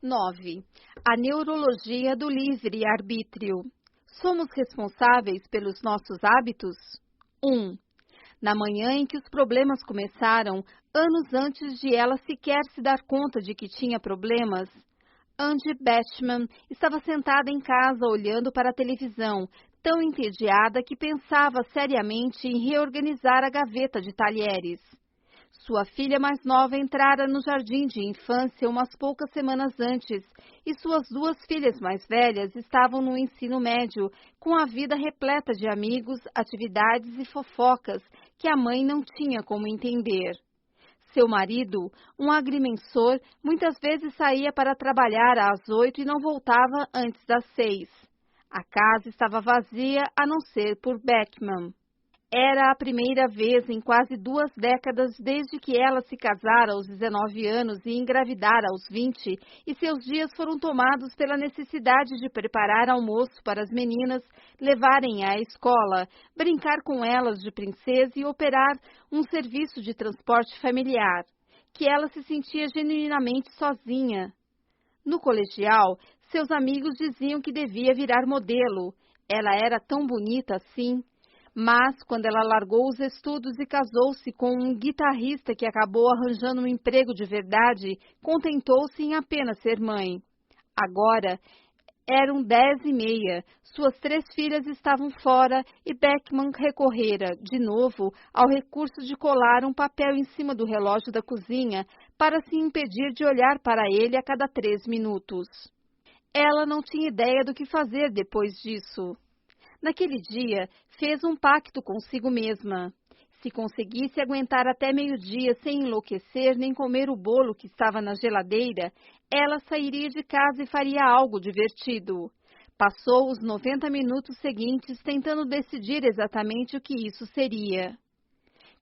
9. A neurologia do livre-arbítrio. Somos responsáveis pelos nossos hábitos? 1. Na manhã em que os problemas começaram, anos antes de ela sequer se dar conta de que tinha problemas, Angie Batchman estava sentada em casa olhando para a televisão, tão entediada que pensava seriamente em reorganizar a gaveta de talheres. Sua filha mais nova entrara no jardim de infância umas poucas semanas antes, e suas duas filhas mais velhas estavam no ensino médio, com a vida repleta de amigos, atividades e fofocas que a mãe não tinha como entender. Seu marido, um agrimensor, muitas vezes saía para trabalhar às 8 e não voltava antes das 6. A casa estava vazia, a não ser por Beckman. Era a primeira vez em quase 2 décadas desde que ela se casara aos 19 anos e engravidara aos 20, e seus dias foram tomados pela necessidade de preparar almoço para as meninas, levarem à escola, brincar com elas de princesa e operar um serviço de transporte familiar, que ela se sentia genuinamente sozinha. No colegial, seus amigos diziam que devia virar modelo. Ela era tão bonita assim. Mas, quando ela largou os estudos e casou-se com um guitarrista que acabou arranjando um emprego de verdade, contentou-se em apenas ser mãe. Agora, eram 10h30, suas 3 filhas estavam fora e Beckman recorrera, de novo, ao recurso de colar um papel em cima do relógio da cozinha para se impedir de olhar para ele a cada 3 minutos. Ela não tinha ideia do que fazer depois disso. Naquele dia, fez um pacto consigo mesma. Se conseguisse aguentar até meio-dia sem enlouquecer nem comer o bolo que estava na geladeira, ela sairia de casa e faria algo divertido. Passou os 90 minutos seguintes tentando decidir exatamente o que isso seria.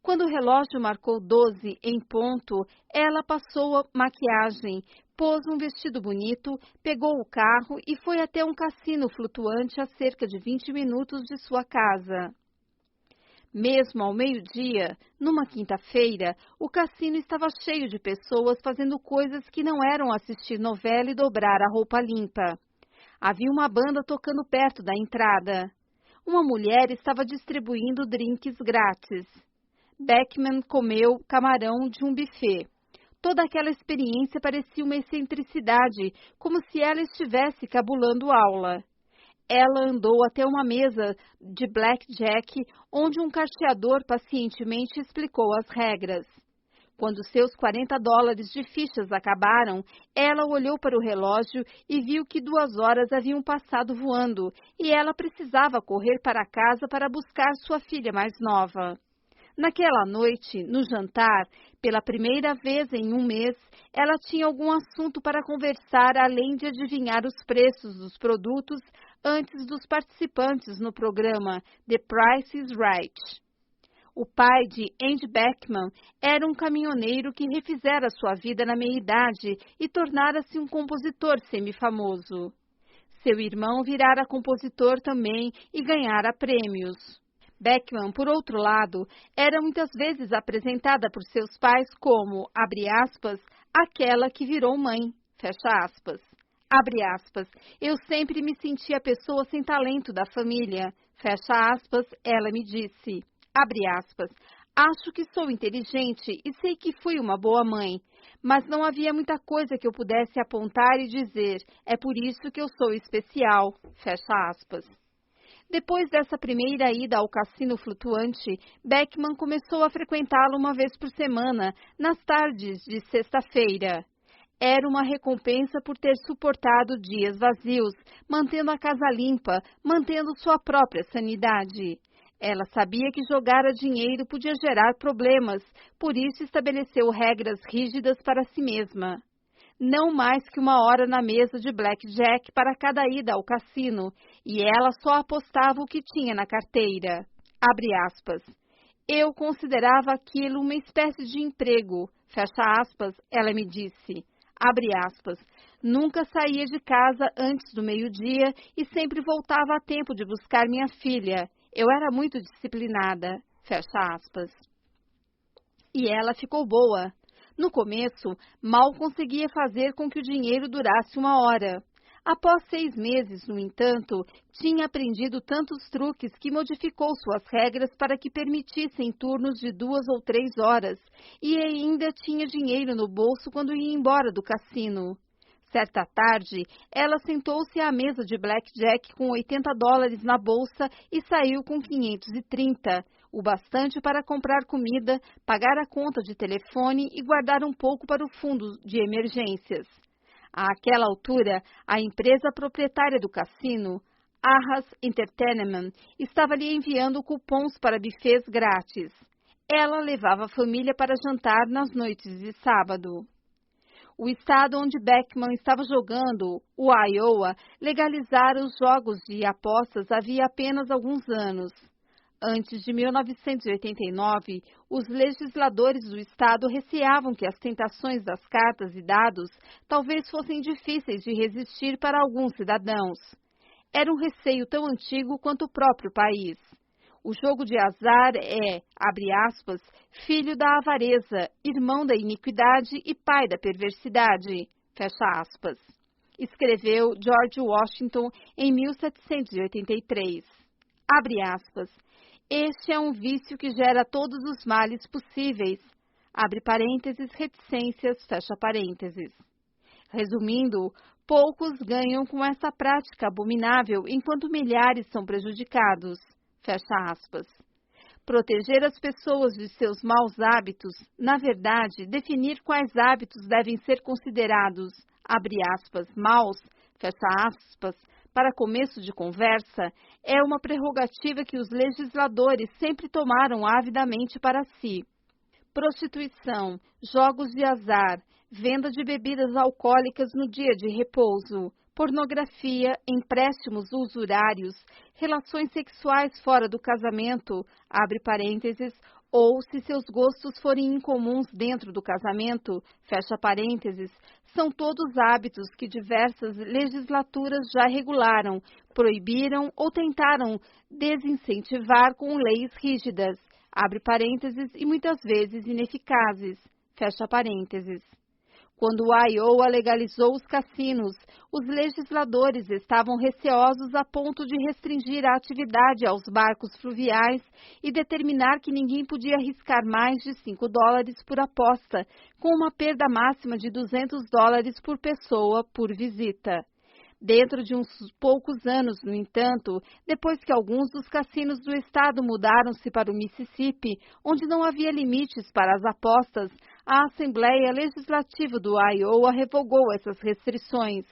Quando o relógio marcou 12 em ponto, ela passou a maquiagem, pôs um vestido bonito, pegou o carro e foi até um cassino flutuante a cerca de 20 minutos de sua casa. Mesmo ao meio-dia, numa quinta-feira, o cassino estava cheio de pessoas fazendo coisas que não eram assistir novela e dobrar a roupa limpa. Havia uma banda tocando perto da entrada. Uma mulher estava distribuindo drinks grátis. Beckman comeu camarão de um buffet. Toda aquela experiência parecia uma excentricidade, como se ela estivesse cabulando aula. Ela andou até uma mesa de blackjack, onde um carteador pacientemente explicou as regras. Quando seus $40 de fichas acabaram, ela olhou para o relógio e viu que 2 horas haviam passado voando, e ela precisava correr para casa para buscar sua filha mais nova. Naquela noite, no jantar, pela primeira vez em um mês, ela tinha algum assunto para conversar além de adivinhar os preços dos produtos antes dos participantes no programa The Price is Right. O pai de Angie Beckman era um caminhoneiro que refizera sua vida na meia-idade e tornara-se um compositor semifamoso. Seu irmão virara compositor também e ganhara prêmios. Beckman, por outro lado, era muitas vezes apresentada por seus pais como, abre aspas, aquela que virou mãe, fecha aspas. Abre aspas, eu sempre me senti a pessoa sem talento da família, fecha aspas, ela me disse. Abre aspas, acho que sou inteligente e sei que fui uma boa mãe, mas não havia muita coisa que eu pudesse apontar e dizer, é por isso que eu sou especial, fecha aspas. Depois dessa primeira ida ao cassino flutuante, Beckman começou a frequentá-lo uma vez por semana, nas tardes de sexta-feira. Era uma recompensa por ter suportado dias vazios, mantendo a casa limpa, mantendo sua própria sanidade. Ela sabia que jogar a dinheiro podia gerar problemas, por isso estabeleceu regras rígidas para si mesma. Não mais que 1 hora na mesa de blackjack para cada ida ao cassino, e ela só apostava o que tinha na carteira. Abre aspas. Eu considerava aquilo uma espécie de emprego, fecha aspas, ela me disse. Abre aspas. Nunca saía de casa antes do meio-dia e sempre voltava a tempo de buscar minha filha. Eu era muito disciplinada, fecha aspas. E ela ficou boa. No começo, mal conseguia fazer com que o dinheiro durasse 1 hora. Após 6 meses, no entanto, tinha aprendido tantos truques que modificou suas regras para que permitissem turnos de 2 ou 3 horas e ainda tinha dinheiro no bolso quando ia embora do cassino. Certa tarde, ela sentou-se à mesa de blackjack com $80 na bolsa e saiu com 530, o bastante para comprar comida, pagar a conta de telefone e guardar um pouco para o fundo de emergências. Àquela altura, a empresa proprietária do cassino, Arras Entertainment, estava lhe enviando cupons para buffets grátis. Ela levava a família para jantar nas noites de sábado. O estado onde Beckman estava jogando, o Iowa, legalizara os jogos de apostas havia apenas alguns anos. Antes de 1989, os legisladores do estado receavam que as tentações das cartas e dados talvez fossem difíceis de resistir para alguns cidadãos. Era um receio tão antigo quanto o próprio país. O jogo de azar é, abre aspas, filho da avareza, irmão da iniquidade e pai da perversidade, fecha aspas. Escreveu George Washington em 1783. Abre aspas. Este é um vício que gera todos os males possíveis. Abre parênteses, reticências, fecha parênteses. Resumindo, poucos ganham com essa prática abominável, enquanto milhares são prejudicados. Fecha aspas. Proteger as pessoas de seus maus hábitos, na verdade, definir quais hábitos devem ser considerados, abre aspas, maus, fecha aspas, para começo de conversa, é uma prerrogativa que os legisladores sempre tomaram avidamente para si. Prostituição, jogos de azar, venda de bebidas alcoólicas no dia de repouso, pornografia, empréstimos usurários, relações sexuais fora do casamento, abre parênteses, ou se seus gostos forem incomuns dentro do casamento, fecha parênteses, são todos hábitos que diversas legislaturas já regularam, proibiram ou tentaram desincentivar com leis rígidas, abre parênteses, e muitas vezes ineficazes, fecha parênteses. Quando o Iowa legalizou os cassinos, os legisladores estavam receosos a ponto de restringir a atividade aos barcos fluviais e determinar que ninguém podia arriscar mais de $5 por aposta, com uma perda máxima de $200 por pessoa por visita. Dentro de uns poucos anos, no entanto, depois que alguns dos cassinos do estado mudaram-se para o Mississippi, onde não havia limites para as apostas, a Assembleia Legislativa do Iowa revogou essas restrições.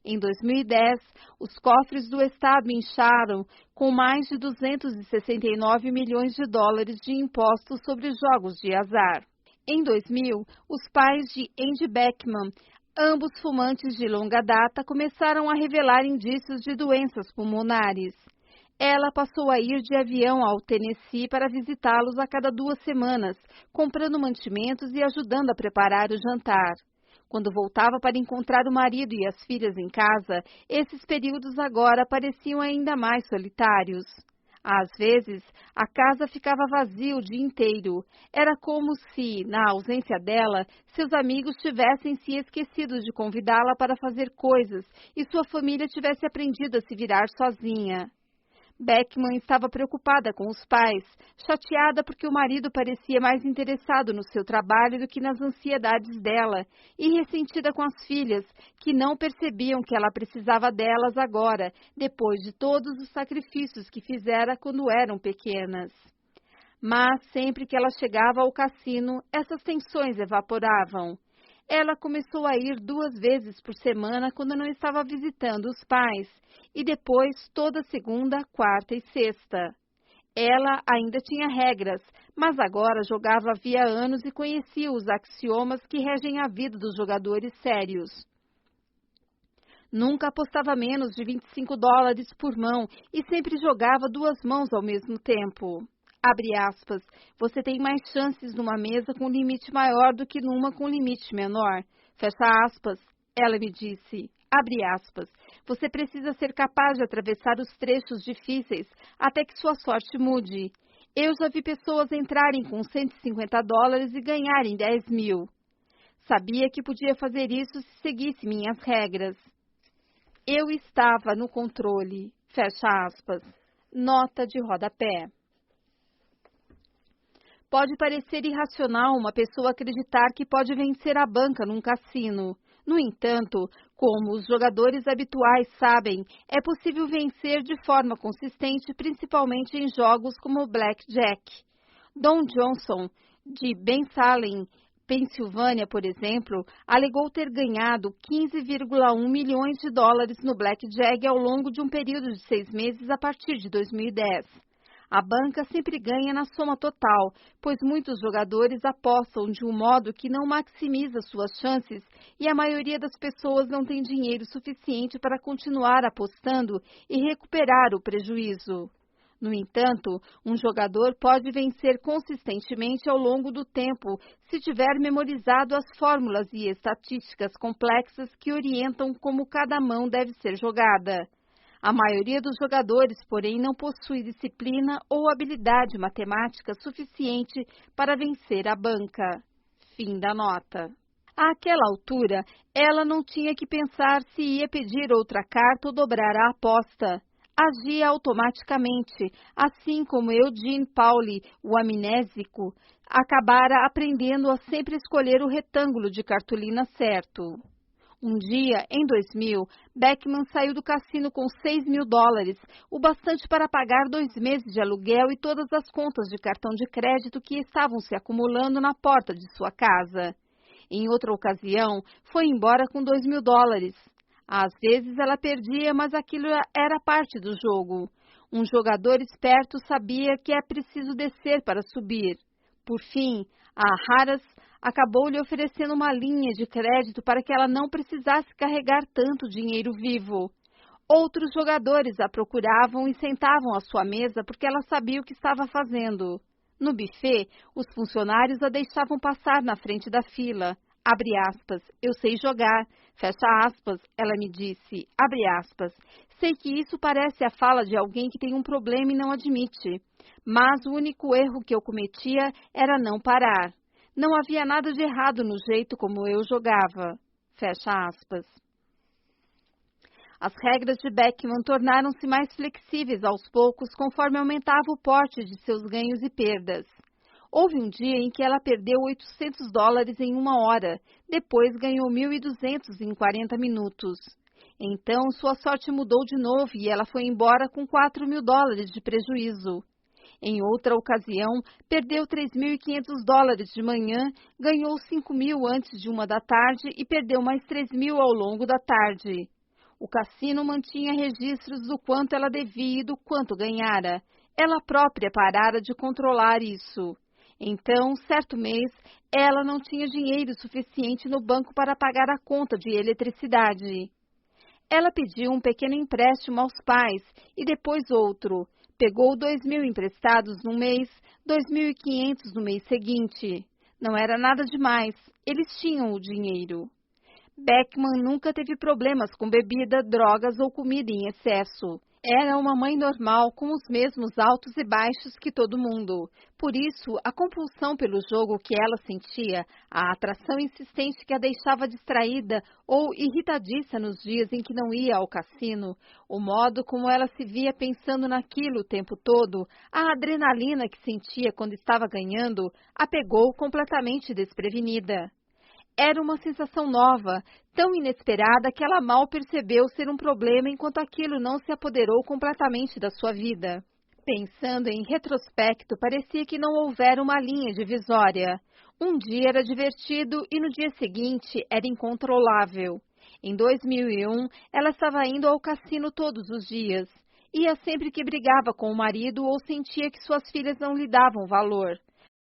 Em 2010, os cofres do estado incharam com mais de $269 milhões de impostos sobre jogos de azar. Em 2000, os pais de Andy Beckman, ambos fumantes de longa data, começaram a revelar indícios de doenças pulmonares. Ela passou a ir de avião ao Tennessee para visitá-los a cada 2 semanas, comprando mantimentos e ajudando a preparar o jantar. Quando voltava para encontrar o marido e as filhas em casa, esses períodos agora pareciam ainda mais solitários. Às vezes, a casa ficava vazia o dia inteiro. Era como se, na ausência dela, seus amigos tivessem se esquecido de convidá-la para fazer coisas e sua família tivesse aprendido a se virar sozinha. Beckman estava preocupada com os pais, chateada porque o marido parecia mais interessado no seu trabalho do que nas ansiedades dela, e ressentida com as filhas, que não percebiam que ela precisava delas agora, depois de todos os sacrifícios que fizera quando eram pequenas. Mas sempre que ela chegava ao cassino, essas tensões evaporavam. Ela começou a ir 2 vezes por semana quando não estava visitando os pais, e depois toda segunda, quarta e sexta. Ela ainda tinha regras, mas agora jogava havia anos e conhecia os axiomas que regem a vida dos jogadores sérios. Nunca apostava menos de $25 por mão e sempre jogava 2 mãos ao mesmo tempo. Abre aspas, você tem mais chances numa mesa com limite maior do que numa com limite menor. Fecha aspas, ela me disse. Abre aspas, você precisa ser capaz de atravessar os trechos difíceis até que sua sorte mude. Eu já vi pessoas entrarem com $150 e ganharem 10 mil. Sabia que podia fazer isso se seguisse minhas regras. Eu estava no controle. Fecha aspas. Nota de rodapé. Pode parecer irracional uma pessoa acreditar que pode vencer a banca num cassino. No entanto, como os jogadores habituais sabem, é possível vencer de forma consistente, principalmente em jogos como Blackjack. Don Johnson, de Bensalem, Pensilvânia, por exemplo, alegou ter ganhado 15,1 milhões de dólares no Blackjack ao longo de um período de 6 meses a partir de 2010. A banca sempre ganha na soma total, pois muitos jogadores apostam de um modo que não maximiza suas chances e a maioria das pessoas não tem dinheiro suficiente para continuar apostando e recuperar o prejuízo. No entanto, um jogador pode vencer consistentemente ao longo do tempo se tiver memorizado as fórmulas e estatísticas complexas que orientam como cada mão deve ser jogada. A maioria dos jogadores, porém, não possui disciplina ou habilidade matemática suficiente para vencer a banca. Fim da nota. Àquela altura, ela não tinha que pensar se ia pedir outra carta ou dobrar a aposta. Agia automaticamente, assim como Eugene Pauli, o amnésico, acabara aprendendo a sempre escolher o retângulo de cartolina certo. Um dia, em 2000, Beckman saiu do cassino com $6.000, o bastante para pagar 2 meses de aluguel e todas as contas de cartão de crédito que estavam se acumulando na porta de sua casa. Em outra ocasião, foi embora com $2.000. Às vezes ela perdia, mas aquilo era parte do jogo. Um jogador esperto sabia que é preciso descer para subir. Por fim, a Harris acabou lhe oferecendo uma linha de crédito para que ela não precisasse carregar tanto dinheiro vivo. Outros jogadores a procuravam e sentavam à sua mesa porque ela sabia o que estava fazendo. No buffet, os funcionários a deixavam passar na frente da fila. Abre aspas, eu sei jogar. Fecha aspas, ela me disse. Abre aspas, sei que isso parece a fala de alguém que tem um problema e não admite. Mas o único erro que eu cometia era não parar. Não havia nada de errado no jeito como eu jogava. Fecha aspas. As regras de Beckman tornaram-se mais flexíveis aos poucos conforme aumentava o porte de seus ganhos e perdas. Houve um dia em que ela perdeu $800 em 1 hora, depois ganhou 1.200 em 40 minutos. Então, sua sorte mudou de novo e ela foi embora com $4.000 de prejuízo. Em outra ocasião, perdeu $3.500 de manhã, ganhou 5.000 antes de 1 da tarde e perdeu mais 3.000 ao longo da tarde. O cassino mantinha registros do quanto ela devia e do quanto ganhara. Ela própria parara de controlar isso. Então, certo mês, ela não tinha dinheiro suficiente no banco para pagar a conta de eletricidade. Ela pediu um pequeno empréstimo aos pais e depois outro. Pegou 2.000 emprestados num mês, 2.500 no mês seguinte. Não era nada demais, eles tinham o dinheiro. Beckman nunca teve problemas com bebida, drogas ou comida em excesso. Era uma mãe normal, com os mesmos altos e baixos que todo mundo. Por isso, a compulsão pelo jogo que ela sentia, a atração insistente que a deixava distraída ou irritadiça nos dias em que não ia ao cassino, o modo como ela se via pensando naquilo o tempo todo, a adrenalina que sentia quando estava ganhando, a pegou completamente desprevenida. Era uma sensação nova, tão inesperada que ela mal percebeu ser um problema enquanto aquilo não se apoderou completamente da sua vida. Pensando em retrospecto, parecia que não houvera uma linha divisória. Um dia era divertido e no dia seguinte era incontrolável. Em 2001, ela estava indo ao cassino todos os dias. Ia sempre que brigava com o marido ou sentia que suas filhas não lhe davam valor.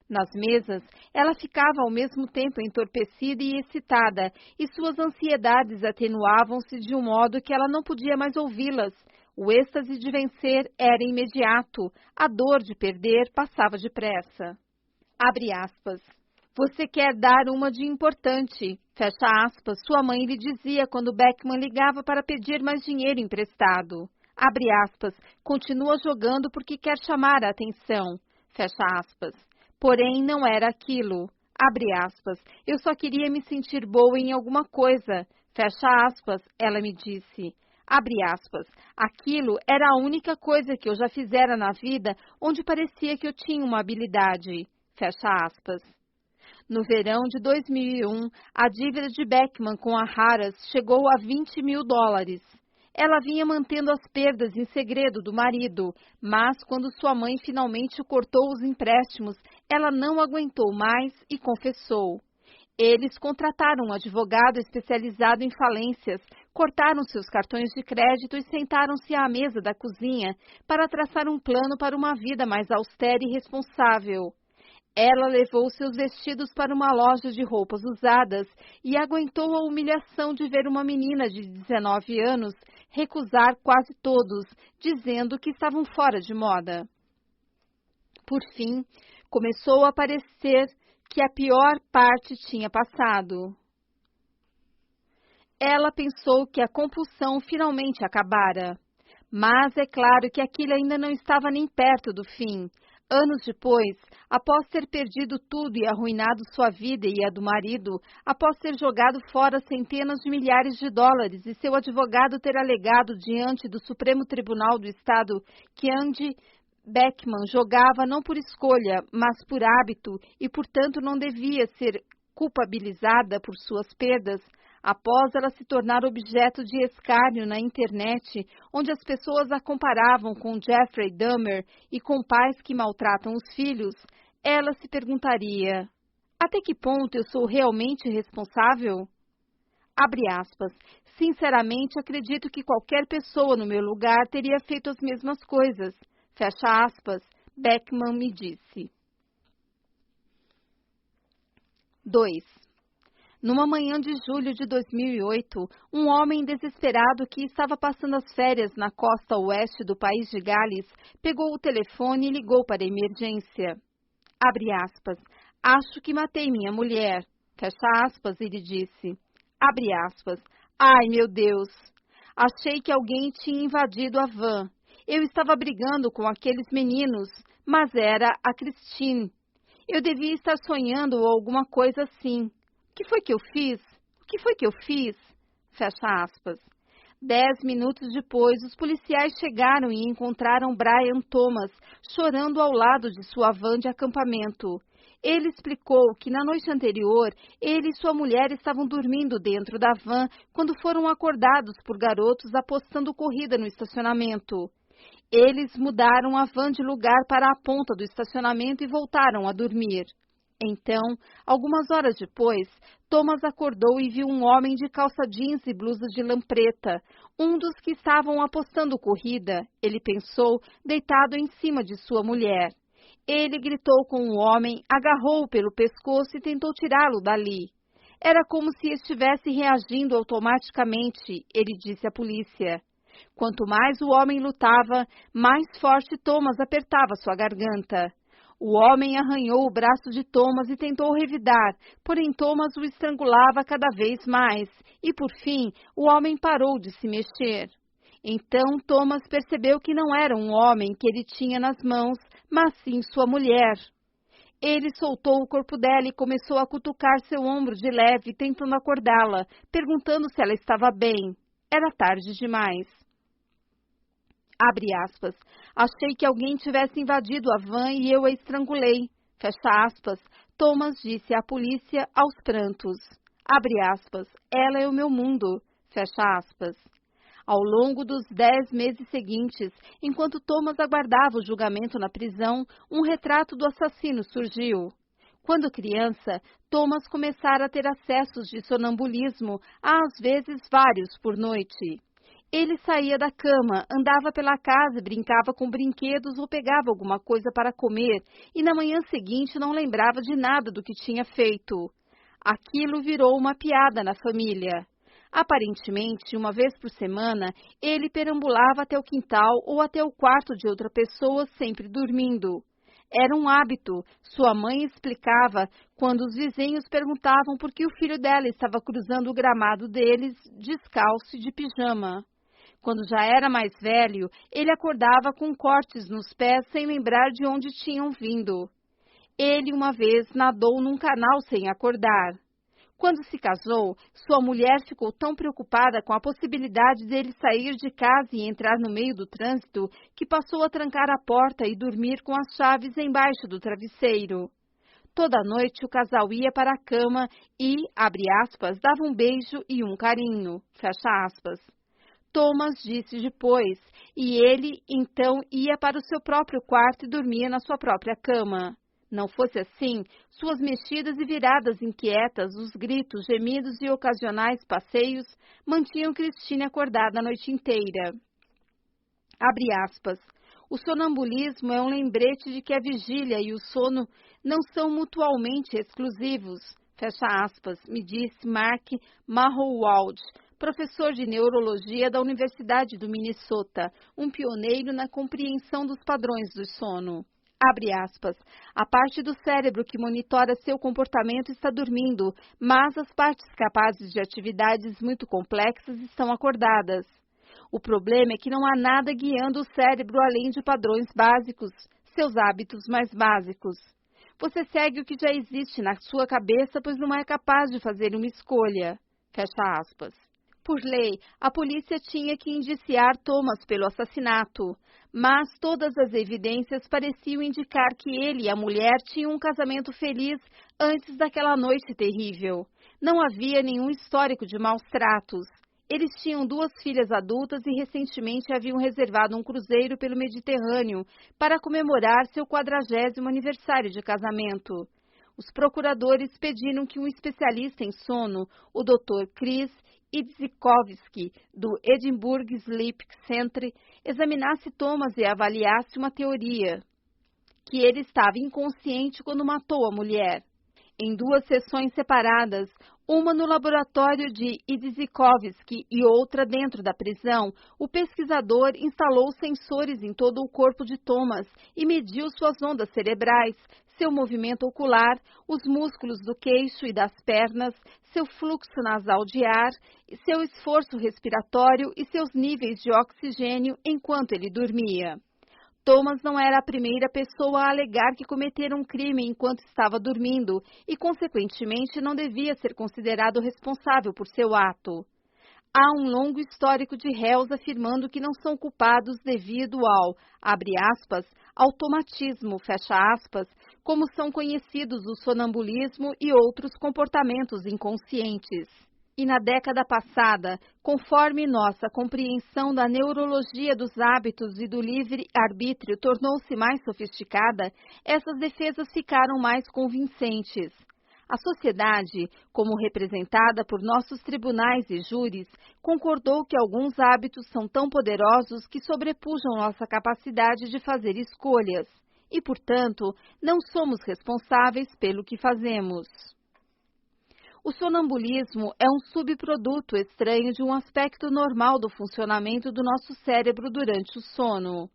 Nas mesas, ela ficava ao mesmo tempo entorpecida e excitada, e suas ansiedades atenuavam-se de um modo que ela não podia mais ouvi-las. O êxtase de vencer era imediato, a dor de perder passava depressa. Abre aspas. Você quer dar uma de importante, fecha aspas, sua mãe lhe dizia quando Beckman ligava para pedir mais dinheiro emprestado. Abre aspas, continua jogando porque quer chamar a atenção, fecha aspas. Porém, não era aquilo. Abre aspas. Eu só queria me sentir boa em alguma coisa. Fecha aspas, ela me disse. Abre aspas. Aquilo era a única coisa que eu já fizera na vida onde parecia que eu tinha uma habilidade. Fecha aspas. No verão de 2001, a dívida de Beckman com a Harris chegou a $20 mil. Ela vinha mantendo as perdas em segredo do marido, mas quando sua mãe finalmente cortou os empréstimos, ela não aguentou mais e confessou. Eles contrataram um advogado especializado em falências, cortaram seus cartões de crédito e sentaram-se à mesa da cozinha para traçar um plano para uma vida mais austera e responsável. Ela levou seus vestidos para uma loja de roupas usadas e aguentou a humilhação de ver uma menina de 19 anos recusar quase todos, dizendo que estavam fora de moda. Por fim, começou a parecer que a pior parte tinha passado. Ela pensou que a compulsão finalmente acabara. Mas é claro que aquilo ainda não estava nem perto do fim. Anos depois, após ter perdido tudo e arruinado sua vida e a do marido, após ter jogado fora centenas de milhares de dólares e seu advogado ter alegado diante do Supremo Tribunal do Estado que Andy Beckman jogava não por escolha, mas por hábito e, portanto, não devia ser culpabilizada por suas perdas, após ela se tornar objeto de escárnio na internet, onde as pessoas a comparavam com Jeffrey Dahmer e com pais que maltratam os filhos, ela se perguntaria: até que ponto eu sou realmente responsável? Abre aspas. Sinceramente, acredito que qualquer pessoa no meu lugar teria feito as mesmas coisas. Fecha aspas, Beckman me disse. 2. Numa manhã de julho de 2008, um homem desesperado que estava passando as férias na costa oeste do país de Gales pegou o telefone e ligou para a emergência. Abre aspas. Acho que matei minha mulher. Fecha aspas, ele disse. Abre aspas. Ai, meu Deus. Achei que alguém tinha invadido a van. Eu estava brigando com aqueles meninos, mas era a Christine. Eu devia estar sonhando ou alguma coisa assim. O que foi que eu fiz? O que foi que eu fiz? Fecha aspas. 10 minutos depois, os policiais chegaram e encontraram Brian Thomas chorando ao lado de sua van de acampamento. Ele explicou que na noite anterior, ele e sua mulher estavam dormindo dentro da van quando foram acordados por garotos apostando corrida no estacionamento. Eles mudaram a van de lugar para a ponta do estacionamento e voltaram a dormir. Então, algumas horas depois, Thomas acordou e viu um homem de calça jeans e blusa de lã preta, um dos que estavam apostando corrida, ele pensou, deitado em cima de sua mulher. Ele gritou com o homem, agarrou-o pelo pescoço e tentou tirá-lo dali. Era como se estivesse reagindo automaticamente, ele disse à polícia. Quanto mais o homem lutava, mais forte Thomas apertava sua garganta. O homem arranhou o braço de Thomas e tentou revidar, porém Thomas o estrangulava cada vez mais, e por fim, o homem parou de se mexer. Então Thomas percebeu que não era um homem que ele tinha nas mãos, mas sim sua mulher. Ele soltou o corpo dela e começou a cutucar seu ombro de leve, tentando acordá-la, perguntando se ela estava bem. Era tarde demais. Abre aspas. Achei que alguém tivesse invadido a van e eu a estrangulei. Fecha aspas. Thomas disse à polícia aos prantos. Abre aspas. Ela é o meu mundo. Fecha aspas. Ao longo dos 10 meses seguintes, enquanto Thomas aguardava o julgamento na prisão, um retrato do assassino surgiu. Quando criança, Thomas começara a ter acessos de sonambulismo, às vezes vários por noite. Ele saía da cama, andava pela casa e brincava com brinquedos ou pegava alguma coisa para comer e na manhã seguinte não lembrava de nada do que tinha feito. Aquilo virou uma piada na família. Aparentemente, uma vez por semana, ele perambulava até o quintal ou até o quarto de outra pessoa, sempre dormindo. Era um hábito, sua mãe explicava quando os vizinhos perguntavam por que o filho dela estava cruzando o gramado deles descalço e de pijama. Quando já era mais velho, ele acordava com cortes nos pés sem lembrar de onde tinham vindo. Ele uma vez nadou num canal sem acordar. Quando se casou, sua mulher ficou tão preocupada com a possibilidade dele sair de casa e entrar no meio do trânsito que passou a trancar a porta e dormir com as chaves embaixo do travesseiro. Toda noite o casal ia para a cama e, abre aspas, dava um beijo e um carinho, fecha aspas. Thomas disse depois, e ele então ia para o seu próprio quarto e dormia na sua própria cama. Não fosse assim, suas mexidas e viradas inquietas, os gritos, gemidos e ocasionais passeios mantinham Christine acordada a noite inteira. Abre aspas. O sonambulismo é um lembrete de que a vigília e o sono não são mutualmente exclusivos, fecha aspas, me disse Mark Mahowald, professor de neurologia da Universidade do Minnesota, um pioneiro na compreensão dos padrões do sono. Abre aspas, a parte do cérebro que monitora seu comportamento está dormindo, mas as partes capazes de atividades muito complexas estão acordadas. O problema é que não há nada guiando o cérebro além de padrões básicos, seus hábitos mais básicos. Você segue o que já existe na sua cabeça, pois não é capaz de fazer uma escolha. Fecha aspas. Por lei, a polícia tinha que indiciar Thomas pelo assassinato, mas todas as evidências pareciam indicar que ele e a mulher tinham um casamento feliz antes daquela noite terrível. Não havia nenhum histórico de maus tratos. Eles tinham 2 filhas adultas e recentemente haviam reservado um cruzeiro pelo Mediterrâneo para comemorar seu 40º aniversário de casamento. Os procuradores pediram que um especialista em sono, o Dr. Chris Idzikowski, do Edinburgh Sleep Center, examinasse Thomas e avaliasse uma teoria, que ele estava inconsciente quando matou a mulher. Em 2 sessões separadas, uma no laboratório de Idzikowski e outra dentro da prisão, o pesquisador instalou sensores em todo o corpo de Thomas e mediu suas ondas cerebrais, seu movimento ocular, os músculos do queixo e das pernas, seu fluxo nasal de ar, seu esforço respiratório e seus níveis de oxigênio enquanto ele dormia. Thomas não era a primeira pessoa a alegar que cometera um crime enquanto estava dormindo e, consequentemente, não devia ser considerado responsável por seu ato. Há um longo histórico de réus afirmando que não são culpados devido ao, abre aspas, automatismo, fecha aspas, como são conhecidos o sonambulismo e outros comportamentos inconscientes. E na década passada, conforme nossa compreensão da neurologia dos hábitos e do livre-arbítrio tornou-se mais sofisticada, essas defesas ficaram mais convincentes. A sociedade, como representada por nossos tribunais e júris, concordou que alguns hábitos são tão poderosos que sobrepujam nossa capacidade de fazer escolhas e, portanto, não somos responsáveis pelo que fazemos. O sonambulismo é um subproduto estranho de um aspecto normal do funcionamento do nosso cérebro durante o sono.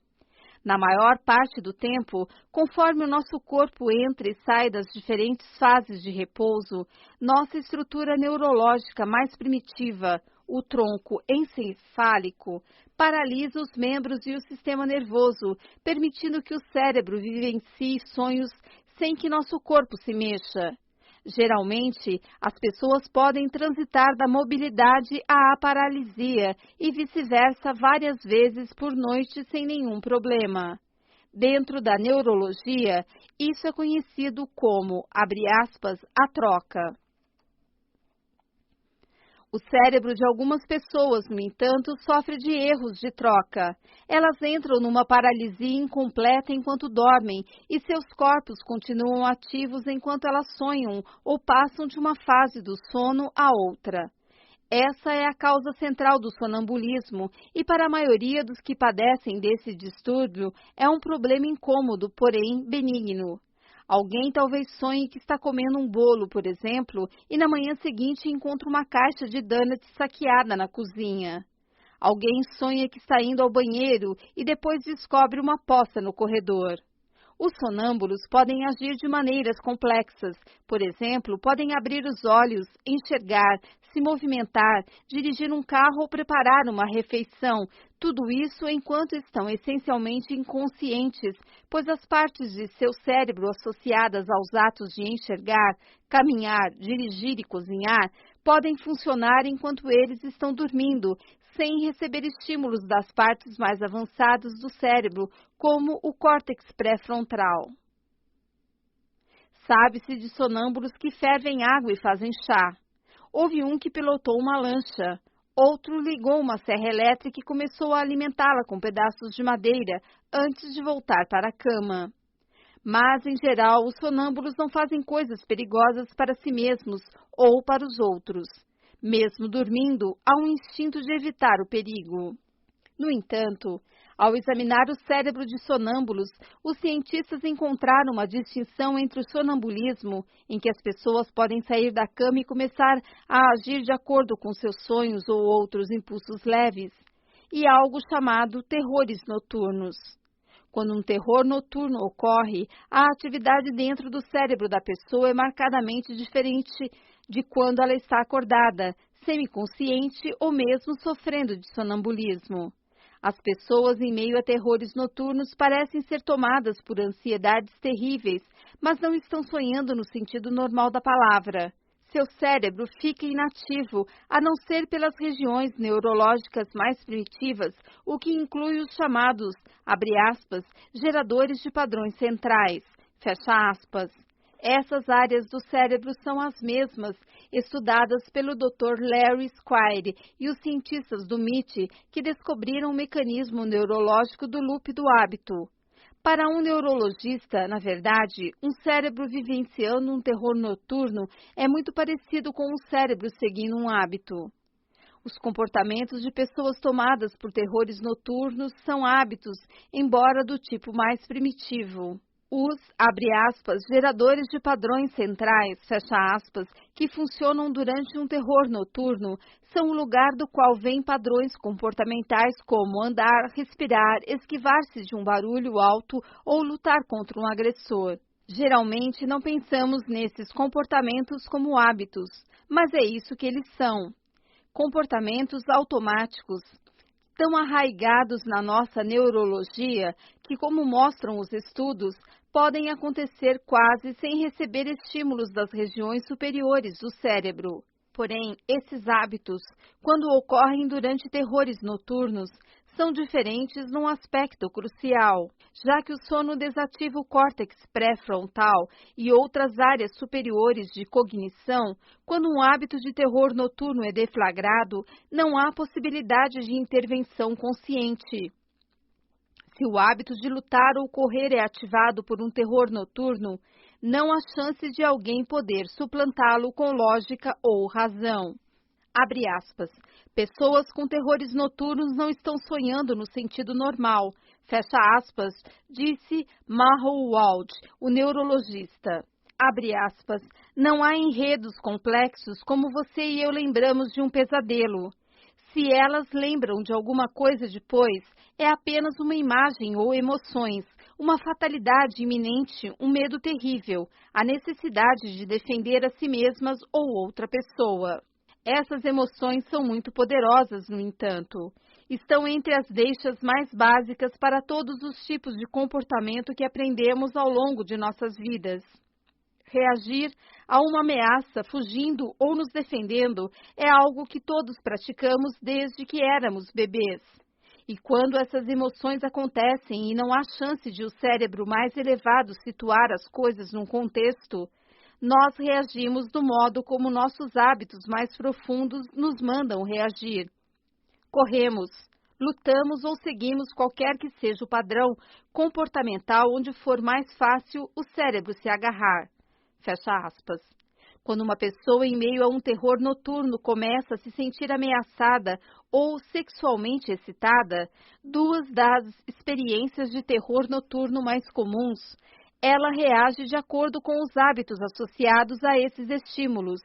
Na maior parte do tempo, conforme o nosso corpo entra e sai das diferentes fases de repouso, nossa estrutura neurológica mais primitiva, o tronco encefálico, paralisa os membros e o sistema nervoso, permitindo que o cérebro vivencie sonhos sem que nosso corpo se mexa. Geralmente, as pessoas podem transitar da mobilidade à paralisia e vice-versa várias vezes por noite sem nenhum problema. Dentro da neurologia, isso é conhecido como, abre aspas, a troca. O cérebro de algumas pessoas, no entanto, sofre de erros de troca. Elas entram numa paralisia incompleta enquanto dormem e seus corpos continuam ativos enquanto elas sonham ou passam de uma fase do sono à outra. Essa é a causa central do sonambulismo e, para a maioria dos que padecem desse distúrbio, é um problema incômodo, porém benigno. Alguém talvez sonhe que está comendo um bolo, por exemplo, e na manhã seguinte encontra uma caixa de donuts saqueada na cozinha. Alguém sonha que está indo ao banheiro e depois descobre uma poça no corredor. Os sonâmbulos podem agir de maneiras complexas. Por exemplo, podem abrir os olhos, enxergar, se movimentar, dirigir um carro ou preparar uma refeição. Tudo isso enquanto estão essencialmente inconscientes, pois as partes de seu cérebro associadas aos atos de enxergar, caminhar, dirigir e cozinhar podem funcionar enquanto eles estão dormindo, sem receber estímulos das partes mais avançadas do cérebro, como o córtex pré-frontal. Sabe-se de sonâmbulos que fervem água e fazem chá. Houve um que pilotou uma lancha. Outro ligou uma serra elétrica e começou a alimentá-la com pedaços de madeira antes de voltar para a cama. Mas, em geral, os sonâmbulos não fazem coisas perigosas para si mesmos ou para os outros. Mesmo dormindo, há um instinto de evitar o perigo. No entanto, ao examinar o cérebro de sonâmbulos, os cientistas encontraram uma distinção entre o sonambulismo, em que as pessoas podem sair da cama e começar a agir de acordo com seus sonhos ou outros impulsos leves, e algo chamado terrores noturnos. Quando um terror noturno ocorre, a atividade dentro do cérebro da pessoa é marcadamente diferente de quando ela está acordada, semiconsciente ou mesmo sofrendo de sonambulismo. As pessoas em meio a terrores noturnos parecem ser tomadas por ansiedades terríveis, mas não estão sonhando no sentido normal da palavra. Seu cérebro fica inativo, a não ser pelas regiões neurológicas mais primitivas, o que inclui os chamados, abre aspas, geradores de padrões centrais, fecha aspas. Essas áreas do cérebro são as mesmas estudadas pelo Dr. Larry Squire e os cientistas do MIT que descobriram o mecanismo neurológico do loop do hábito. Para um neurologista, na verdade, um cérebro vivenciando um terror noturno é muito parecido com um cérebro seguindo um hábito. Os comportamentos de pessoas tomadas por terrores noturnos são hábitos, embora do tipo mais primitivo. Os, abre aspas, geradores de padrões centrais, fecha aspas, que funcionam durante um terror noturno, são o lugar do qual vêm padrões comportamentais como andar, respirar, esquivar-se de um barulho alto ou lutar contra um agressor. Geralmente não pensamos nesses comportamentos como hábitos, mas é isso que eles são. Comportamentos automáticos, tão arraigados na nossa neurologia que, como mostram os estudos, podem acontecer quase sem receber estímulos das regiões superiores do cérebro. Porém, esses hábitos, quando ocorrem durante terrores noturnos, são diferentes num aspecto crucial, já que o sono desativa o córtex pré-frontal e outras áreas superiores de cognição. Quando um hábito de terror noturno é deflagrado, não há possibilidade de intervenção consciente. Se o hábito de lutar ou correr é ativado por um terror noturno, não há chance de alguém poder suplantá-lo com lógica ou razão. Abre aspas. Pessoas com terrores noturnos não estão sonhando no sentido normal, fecha aspas, disse Mahou Wald, o neurologista. Abre aspas. Não há enredos complexos como você e eu lembramos de um pesadelo. Se elas lembram de alguma coisa depois, é apenas uma imagem ou emoções, uma fatalidade iminente, um medo terrível, a necessidade de defender a si mesmas ou outra pessoa. Essas emoções são muito poderosas, no entanto. Estão entre as deixas mais básicas para todos os tipos de comportamento que aprendemos ao longo de nossas vidas. Reagir a uma ameaça fugindo ou nos defendendo é algo que todos praticamos desde que éramos bebês. E quando essas emoções acontecem e não há chance de o cérebro mais elevado situar as coisas num contexto, nós reagimos do modo como nossos hábitos mais profundos nos mandam reagir. Corremos, lutamos ou seguimos qualquer que seja o padrão comportamental onde for mais fácil o cérebro se agarrar. Fecha aspas. Quando uma pessoa em meio a um terror noturno começa a se sentir ameaçada ou sexualmente excitada, duas das experiências de terror noturno mais comuns, ela reage de acordo com os hábitos associados a esses estímulos.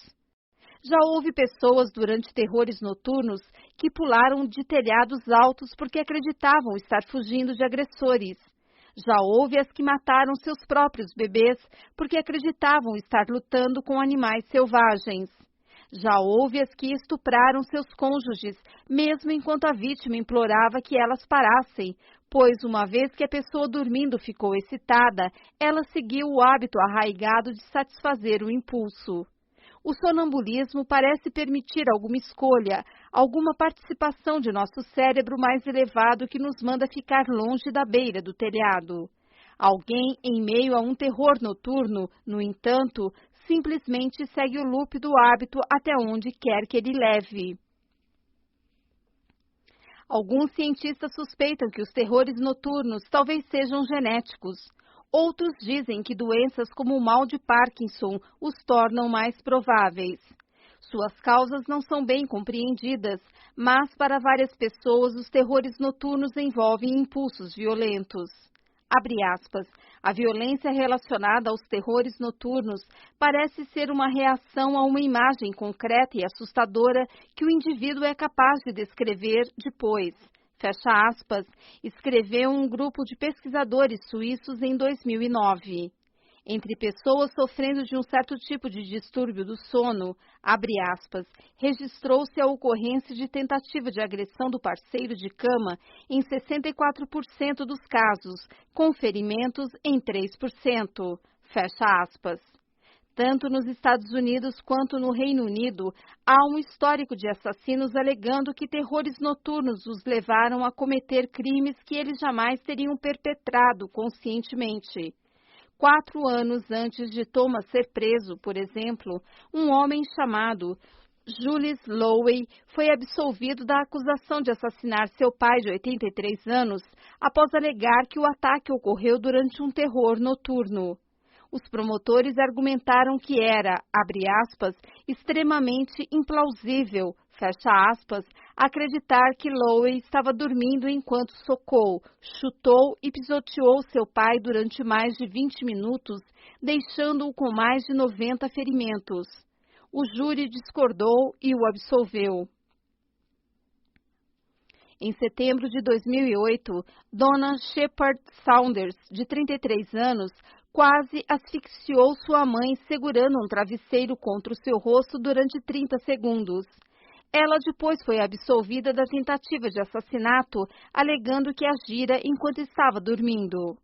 Já houve pessoas durante terrores noturnos que pularam de telhados altos porque acreditavam estar fugindo de agressores. Já houve as que mataram seus próprios bebês porque acreditavam estar lutando com animais selvagens. Já houve as que estupraram seus cônjuges, mesmo enquanto a vítima implorava que elas parassem, pois uma vez que a pessoa dormindo ficou excitada, ela seguiu o hábito arraigado de satisfazer o impulso. O sonambulismo parece permitir alguma escolha, alguma participação de nosso cérebro mais elevado que nos manda ficar longe da beira do telhado. Alguém, em meio a um terror noturno, no entanto, simplesmente segue o loop do hábito até onde quer que ele leve. Alguns cientistas suspeitam que os terrores noturnos talvez sejam genéticos. Outros dizem que doenças como o mal de Parkinson os tornam mais prováveis. Suas causas não são bem compreendidas, mas para várias pessoas os terrores noturnos envolvem impulsos violentos. Abre aspas, a violência relacionada aos terrores noturnos parece ser uma reação a uma imagem concreta e assustadora que o indivíduo é capaz de descrever depois. Fecha aspas, escreveu um grupo de pesquisadores suíços em 2009. Entre pessoas sofrendo de um certo tipo de distúrbio do sono, abre aspas, registrou-se a ocorrência de tentativa de agressão do parceiro de cama em 64% dos casos, com ferimentos em 3%. Fecha aspas. Tanto nos Estados Unidos quanto no Reino Unido, há um histórico de assassinos alegando que terrores noturnos os levaram a cometer crimes que eles jamais teriam perpetrado conscientemente. 4 anos antes de Thomas ser preso, por exemplo, um homem chamado Julius Loewy foi absolvido da acusação de assassinar seu pai de 83 anos após alegar que o ataque ocorreu durante um terror noturno. Os promotores argumentaram que era, abre aspas, extremamente implausível, fecha aspas, acreditar que Loewy estava dormindo enquanto socou, chutou e pisoteou seu pai durante mais de 20 minutos, deixando-o com mais de 90 ferimentos. O júri discordou e o absolveu. Em setembro de 2008, Donna Shepard Saunders, de 33 anos, quase asfixiou sua mãe segurando um travesseiro contra o seu rosto durante 30 segundos. Ela depois foi absolvida da tentativa de assassinato, alegando que agira enquanto estava dormindo.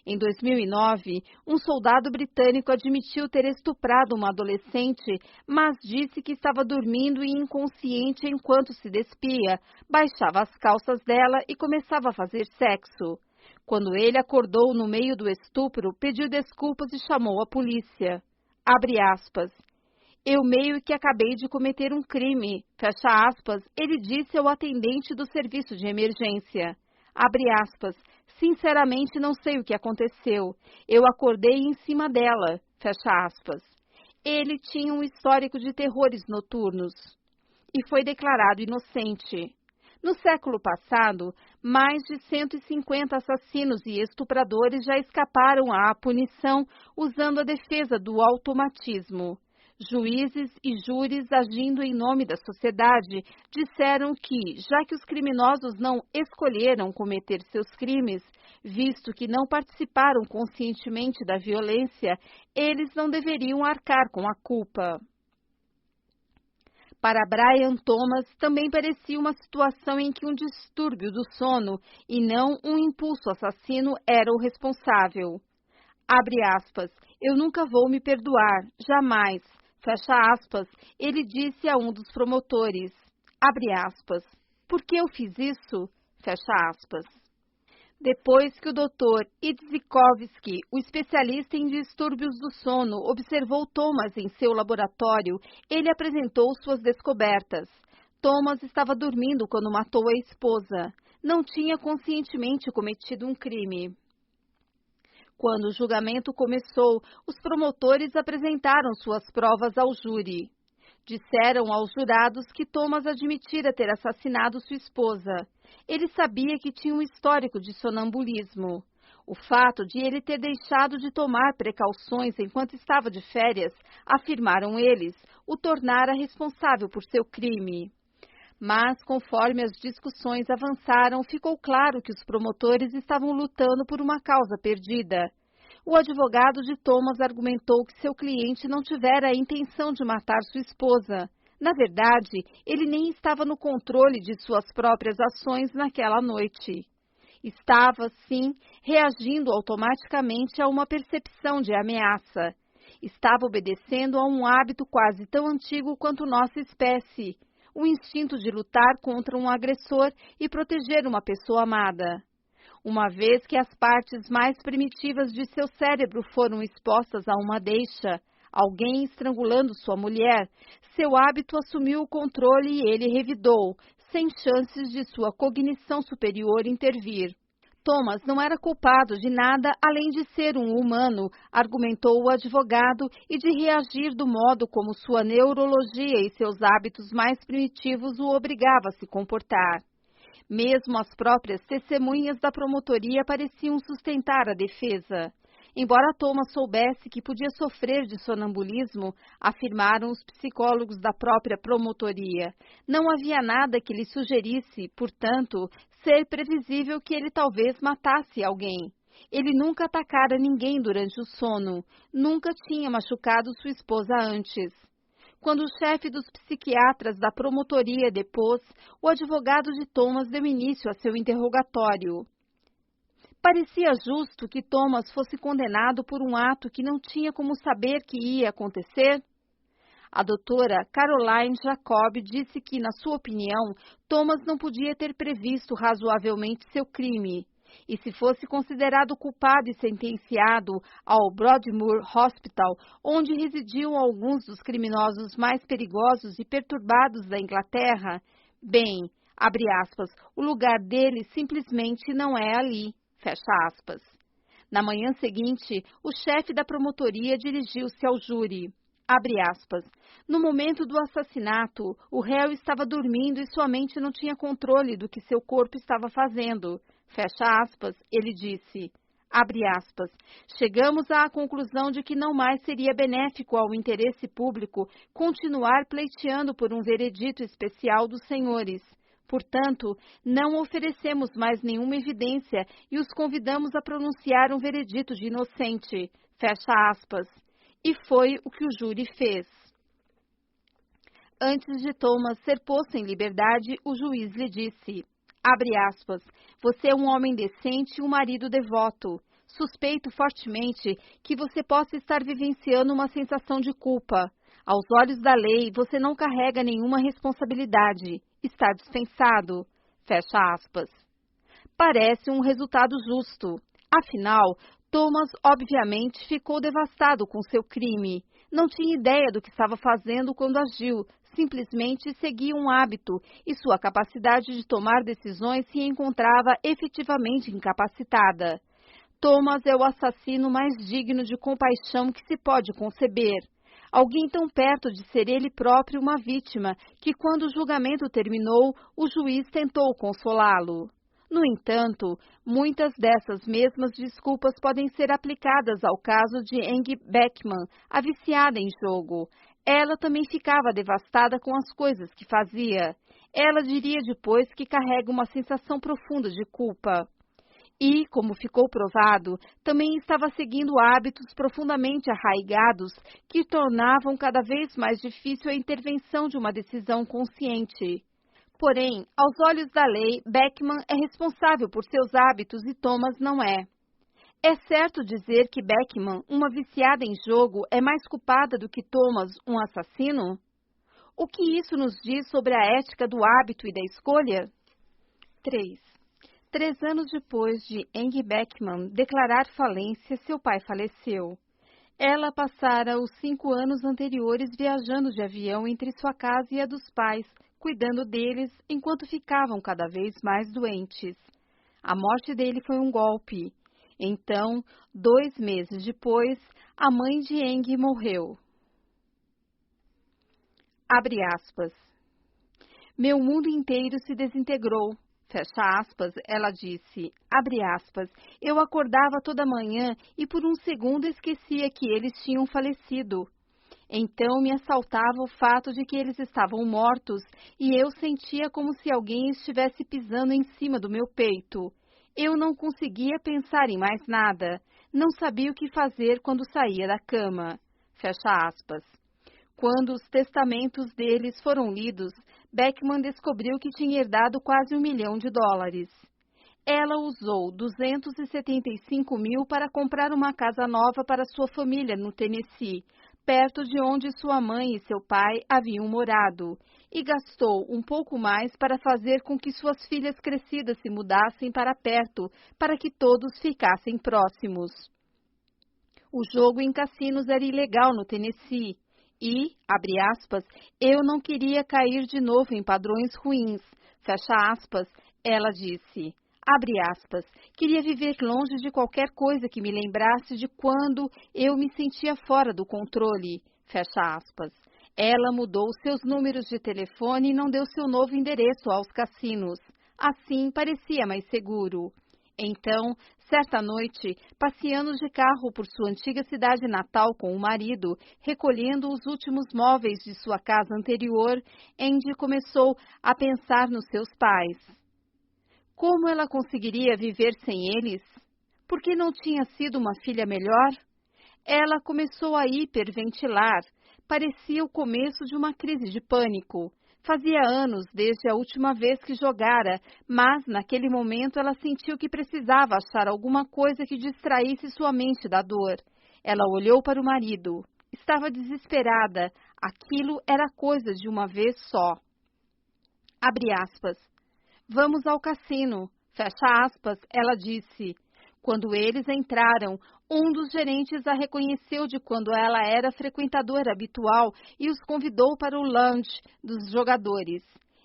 Em 2009, um soldado britânico admitiu ter estuprado uma adolescente, mas disse que estava dormindo e inconsciente enquanto se despia, baixava as calças dela e começava a fazer sexo. Quando ele acordou no meio do estupro, pediu desculpas e chamou a polícia. Abre aspas. Eu meio que acabei de cometer um crime, fecha aspas, ele disse ao atendente do serviço de emergência. Abre aspas, sinceramente não sei o que aconteceu, eu acordei em cima dela, fecha aspas. Ele tinha um histórico de terrores noturnos e foi declarado inocente. No século passado, mais de 150 assassinos e estupradores já escaparam à punição usando a defesa do automatismo. Juízes e júris, agindo em nome da sociedade, disseram que, já que os criminosos não escolheram cometer seus crimes, visto que não participaram conscientemente da violência, eles não deveriam arcar com a culpa. Para Brian Thomas, também parecia uma situação em que um distúrbio do sono e não um impulso assassino era o responsável. Abre aspas, eu nunca vou me perdoar, jamais. Fecha aspas, ele disse a um dos promotores. Abre aspas, por que eu fiz isso? Fecha aspas. Depois que o Dr. Idzikowski, o especialista em distúrbios do sono, observou Thomas em seu laboratório, ele apresentou suas descobertas. Thomas estava dormindo quando matou a esposa. Não tinha conscientemente cometido um crime. Quando o julgamento começou, os promotores apresentaram suas provas ao júri. Disseram aos jurados que Thomas admitira ter assassinado sua esposa. Ele sabia que tinha um histórico de sonambulismo. O fato de ele ter deixado de tomar precauções enquanto estava de férias, afirmaram eles, o tornara responsável por seu crime. Mas, conforme as discussões avançaram, ficou claro que os promotores estavam lutando por uma causa perdida. O advogado de Thomas argumentou que seu cliente não tivera a intenção de matar sua esposa. Na verdade, ele nem estava no controle de suas próprias ações naquela noite. Estava, sim, reagindo automaticamente a uma percepção de ameaça. Estava obedecendo a um hábito quase tão antigo quanto nossa espécie, o instinto de lutar contra um agressor e proteger uma pessoa amada. Uma vez que as partes mais primitivas de seu cérebro foram expostas a uma deixa, alguém estrangulando sua mulher, seu hábito assumiu o controle e ele revidou, sem chances de sua cognição superior intervir. Thomas não era culpado de nada além de ser um humano, argumentou o advogado, e de reagir do modo como sua neurologia e seus hábitos mais primitivos o obrigava a se comportar. Mesmo as próprias testemunhas da promotoria pareciam sustentar a defesa. Embora Thomas soubesse que podia sofrer de sonambulismo, afirmaram os psicólogos da própria promotoria, não havia nada que lhe sugerisse, portanto, ser previsível que ele talvez matasse alguém. Ele nunca atacara ninguém durante o sono, nunca tinha machucado sua esposa antes. Quando o chefe dos psiquiatras da promotoria depôs, o advogado de Thomas deu início a seu interrogatório. Parecia justo que Thomas fosse condenado por um ato que não tinha como saber que ia acontecer? A doutora Caroline Jacob disse que, na sua opinião, Thomas não podia ter previsto razoavelmente seu crime. E se fosse considerado culpado e sentenciado ao Broadmoor Hospital, onde residiam alguns dos criminosos mais perigosos e perturbados da Inglaterra, bem, abre aspas, o lugar dele simplesmente não é ali. Fecha aspas. Na manhã seguinte, o chefe da promotoria dirigiu-se ao júri. Abre aspas. No momento do assassinato, o réu estava dormindo e sua mente não tinha controle do que seu corpo estava fazendo. Fecha aspas, ele disse. Abre aspas. Chegamos à conclusão de que não mais seria benéfico ao interesse público continuar pleiteando por um veredito especial dos senhores. Portanto, não oferecemos mais nenhuma evidência e os convidamos a pronunciar um veredito de inocente. Fecha aspas. E foi o que o júri fez. Antes de Thomas ser posto em liberdade, o juiz lhe disse, abre aspas, você é um homem decente e um marido devoto. Suspeito fortemente que você possa estar vivenciando uma sensação de culpa. Aos olhos da lei, você não carrega nenhuma responsabilidade. Está dispensado. Fecha aspas. Parece um resultado justo. Afinal, Thomas obviamente ficou devastado com seu crime. Não tinha ideia do que estava fazendo quando agiu. Simplesmente seguia um hábito e sua capacidade de tomar decisões se encontrava efetivamente incapacitada. Thomas é o assassino mais digno de compaixão que se pode conceber. Alguém tão perto de ser ele próprio uma vítima, que quando o julgamento terminou, o juiz tentou consolá-lo. No entanto, muitas dessas mesmas desculpas podem ser aplicadas ao caso de Angie Beckman, a viciada em jogo. Ela também ficava devastada com as coisas que fazia. Ela diria depois que carrega uma sensação profunda de culpa. E, como ficou provado, também estava seguindo hábitos profundamente arraigados que tornavam cada vez mais difícil a intervenção de uma decisão consciente. Porém, aos olhos da lei, Beckman é responsável por seus hábitos e Thomas não é. É certo dizer que Beckman, uma viciada em jogo, é mais culpada do que Thomas, um assassino? O que isso nos diz sobre a ética do hábito e da escolha? 3. 3 anos depois de Angie Beckman declarar falência, seu pai faleceu. Ela passara os 5 anos anteriores viajando de avião entre sua casa e a dos pais, cuidando deles enquanto ficavam cada vez mais doentes. A morte dele foi um golpe. Então, 2 meses depois, a mãe de Angie morreu. Abre aspas. Meu mundo inteiro se desintegrou. Fecha aspas, ela disse, abre aspas, eu acordava toda manhã e por um segundo esquecia que eles tinham falecido. Então me assaltava o fato de que eles estavam mortos e eu sentia como se alguém estivesse pisando em cima do meu peito. Eu não conseguia pensar em mais nada, não sabia o que fazer quando saía da cama. Fecha aspas. Quando os testamentos deles foram lidos, Beckman descobriu que tinha herdado quase US$ 1.000.000. Ela usou 275 mil para comprar uma casa nova para sua família no Tennessee, perto de onde sua mãe e seu pai haviam morado, e gastou um pouco mais para fazer com que suas filhas crescidas se mudassem para perto, para que todos ficassem próximos. O jogo em cassinos era ilegal no Tennessee e, abre aspas, eu não queria cair de novo em padrões ruins, fecha aspas, ela disse. Abre aspas, queria viver longe de qualquer coisa que me lembrasse de quando eu me sentia fora do controle, fecha aspas. Ela mudou seus números de telefone e não deu seu novo endereço aos cassinos. Assim, parecia mais seguro. Então, certa noite, passeando de carro por sua antiga cidade natal com o marido, recolhendo os últimos móveis de sua casa anterior, Andy começou a pensar nos seus pais. Como ela conseguiria viver sem eles? Por que não tinha sido uma filha melhor? Ela começou a hiperventilar. Parecia o começo de uma crise de pânico. Fazia anos desde a última vez que jogara, mas naquele momento ela sentiu que precisava achar alguma coisa que distraísse sua mente da dor. Ela olhou para o marido. Estava desesperada. Aquilo era coisa de uma vez só. Abre aspas. Vamos ao cassino, fecha aspas, ela disse. Quando eles entraram, um dos gerentes a reconheceu de quando ela era frequentadora habitual e os convidou para o lunch dos jogadores.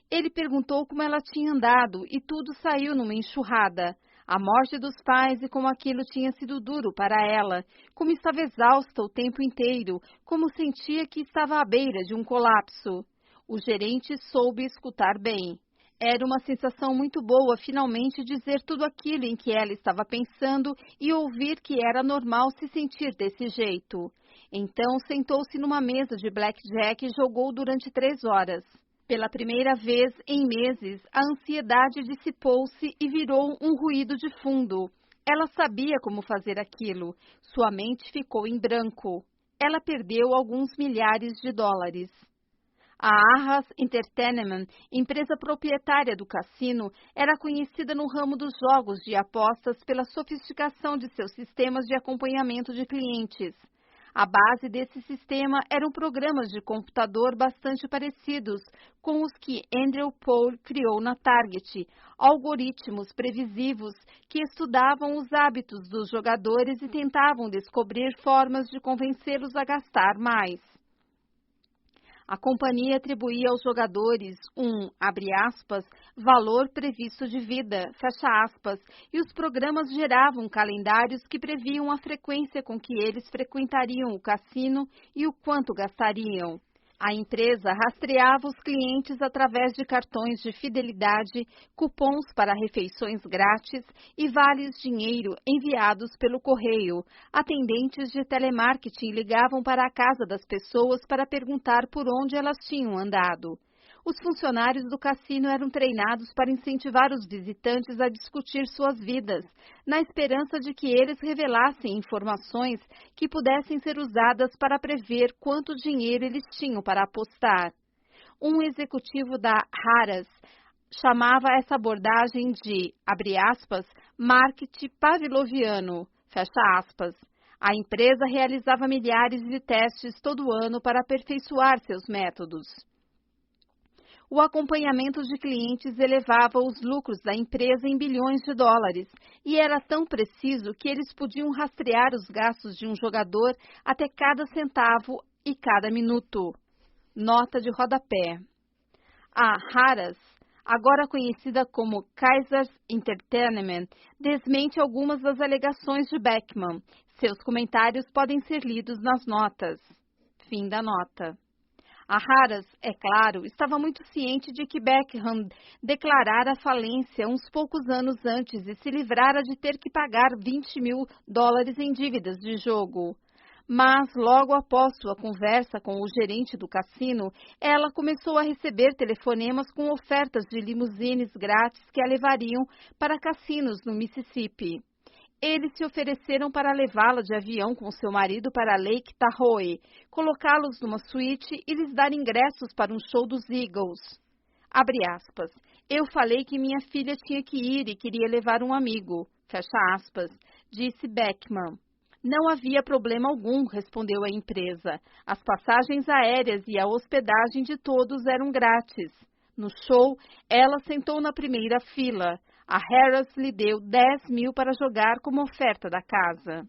Ele perguntou como ela tinha andado e tudo saiu numa enxurrada. A morte dos pais e como aquilo tinha sido duro para ela, como estava exausta o tempo inteiro, como sentia que estava à beira de um colapso. O gerente soube escutar bem. Era uma sensação muito boa finalmente dizer tudo aquilo em que ela estava pensando e ouvir que era normal se sentir desse jeito. Então sentou-se numa mesa de blackjack e jogou durante 3 horas. Pela primeira vez em meses, a ansiedade dissipou-se e virou um ruído de fundo. Ela sabia como fazer aquilo. Sua mente ficou em branco. Ela perdeu alguns milhares de dólares. A Arras Entertainment, empresa proprietária do cassino, era conhecida no ramo dos jogos de apostas pela sofisticação de seus sistemas de acompanhamento de clientes. A base desse sistema eram programas de computador bastante parecidos com os que Andrew Paul criou na Target, algoritmos previsivos que estudavam os hábitos dos jogadores e tentavam descobrir formas de convencê-los a gastar mais. A companhia atribuía aos jogadores abre aspas, valor previsto de vida, fecha aspas, e os programas geravam calendários que previam a frequência com que eles frequentariam o cassino e o quanto gastariam. A empresa rastreava os clientes através de cartões de fidelidade, cupons para refeições grátis e vales dinheiro enviados pelo correio. Atendentes de telemarketing ligavam para a casa das pessoas para perguntar por onde elas tinham andado. Os funcionários do cassino eram treinados para incentivar os visitantes a discutir suas vidas, na esperança de que eles revelassem informações que pudessem ser usadas para prever quanto dinheiro eles tinham para apostar. Um executivo da Harrah's chamava essa abordagem de, abre aspas, marketing pavloviano, fecha aspas. A empresa realizava milhares de testes todo ano para aperfeiçoar seus métodos. O acompanhamento de clientes elevava os lucros da empresa em bilhões de dólares e era tão preciso que eles podiam rastrear os gastos de um jogador até cada centavo e cada minuto. Nota de rodapé. A Harrah's, agora conhecida como Caesars Entertainment, desmente algumas das alegações de Beckman. Seus comentários podem ser lidos nas notas. Fim da nota. A Harrah's, é claro, estava muito ciente de que Beckman declarara falência uns poucos anos antes e se livrara de ter que pagar $20 mil em dívidas de jogo. Mas, logo após sua conversa com o gerente do cassino, ela começou a receber telefonemas com ofertas de limusines grátis que a levariam para cassinos no Mississippi. Eles se ofereceram para levá-la de avião com seu marido para Lake Tahoe, colocá-los numa suíte e lhes dar ingressos para um show dos Eagles. Abre aspas. Eu falei que minha filha tinha que ir e queria levar um amigo. Fecha aspas, disse Beckman. Não havia problema algum, respondeu a empresa. As passagens aéreas e a hospedagem de todos eram grátis. No show, ela sentou na primeira fila. A Harrah's lhe deu 10 mil para jogar como oferta da casa.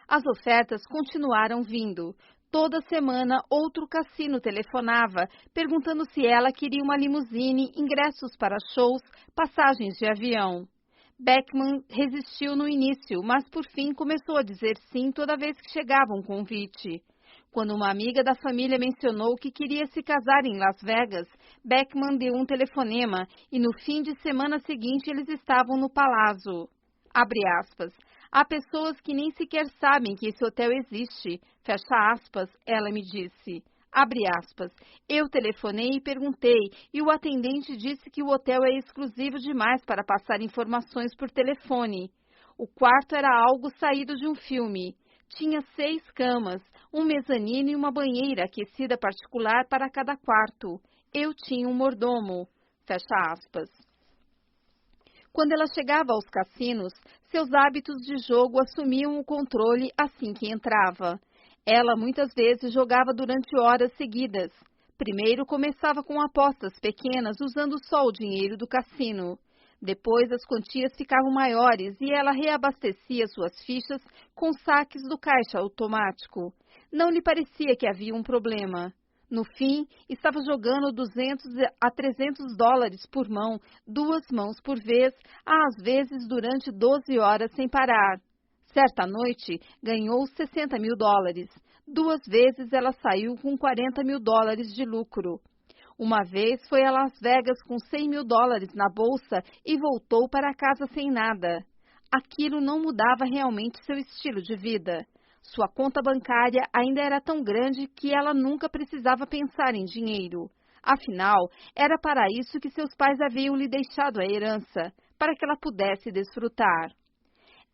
As ofertas continuaram vindo. Toda semana, outro cassino telefonava, perguntando se ela queria uma limusine, ingressos para shows, passagens de avião. Beckman resistiu no início, mas por fim começou a dizer sim toda vez que chegava um convite. Quando uma amiga da família mencionou que queria se casar em Las Vegas, Beckman deu um telefonema e no fim de semana seguinte eles estavam no Palazzo. Abre aspas. Há pessoas que nem sequer sabem que esse hotel existe. Fecha aspas, ela me disse. Abre aspas. Eu telefonei e perguntei, e o atendente disse que o hotel é exclusivo demais para passar informações por telefone. O quarto era algo saído de um filme. Tinha 6 camas, um mezanino e uma banheira aquecida particular para cada quarto. Eu tinha um mordomo. Fecha aspas. Quando ela chegava aos cassinos, seus hábitos de jogo assumiam o controle assim que entrava. Ela muitas vezes jogava durante horas seguidas. Primeiro começava com apostas pequenas usando só o dinheiro do cassino. Depois as quantias ficavam maiores e ela reabastecia suas fichas com saques do caixa automático. Não lhe parecia que havia um problema. No fim, estava jogando 200 a 300 dólares por mão, 2 mãos por vez, às vezes durante 12 horas sem parar. Certa noite, ganhou 60 mil dólares. 2 vezes ela saiu com 40 mil dólares de lucro. Uma vez foi a Las Vegas com 100 mil dólares na bolsa e voltou para casa sem nada. Aquilo não mudava realmente seu estilo de vida. Sua conta bancária ainda era tão grande que ela nunca precisava pensar em dinheiro. Afinal, era para isso que seus pais haviam lhe deixado a herança, para que ela pudesse desfrutar.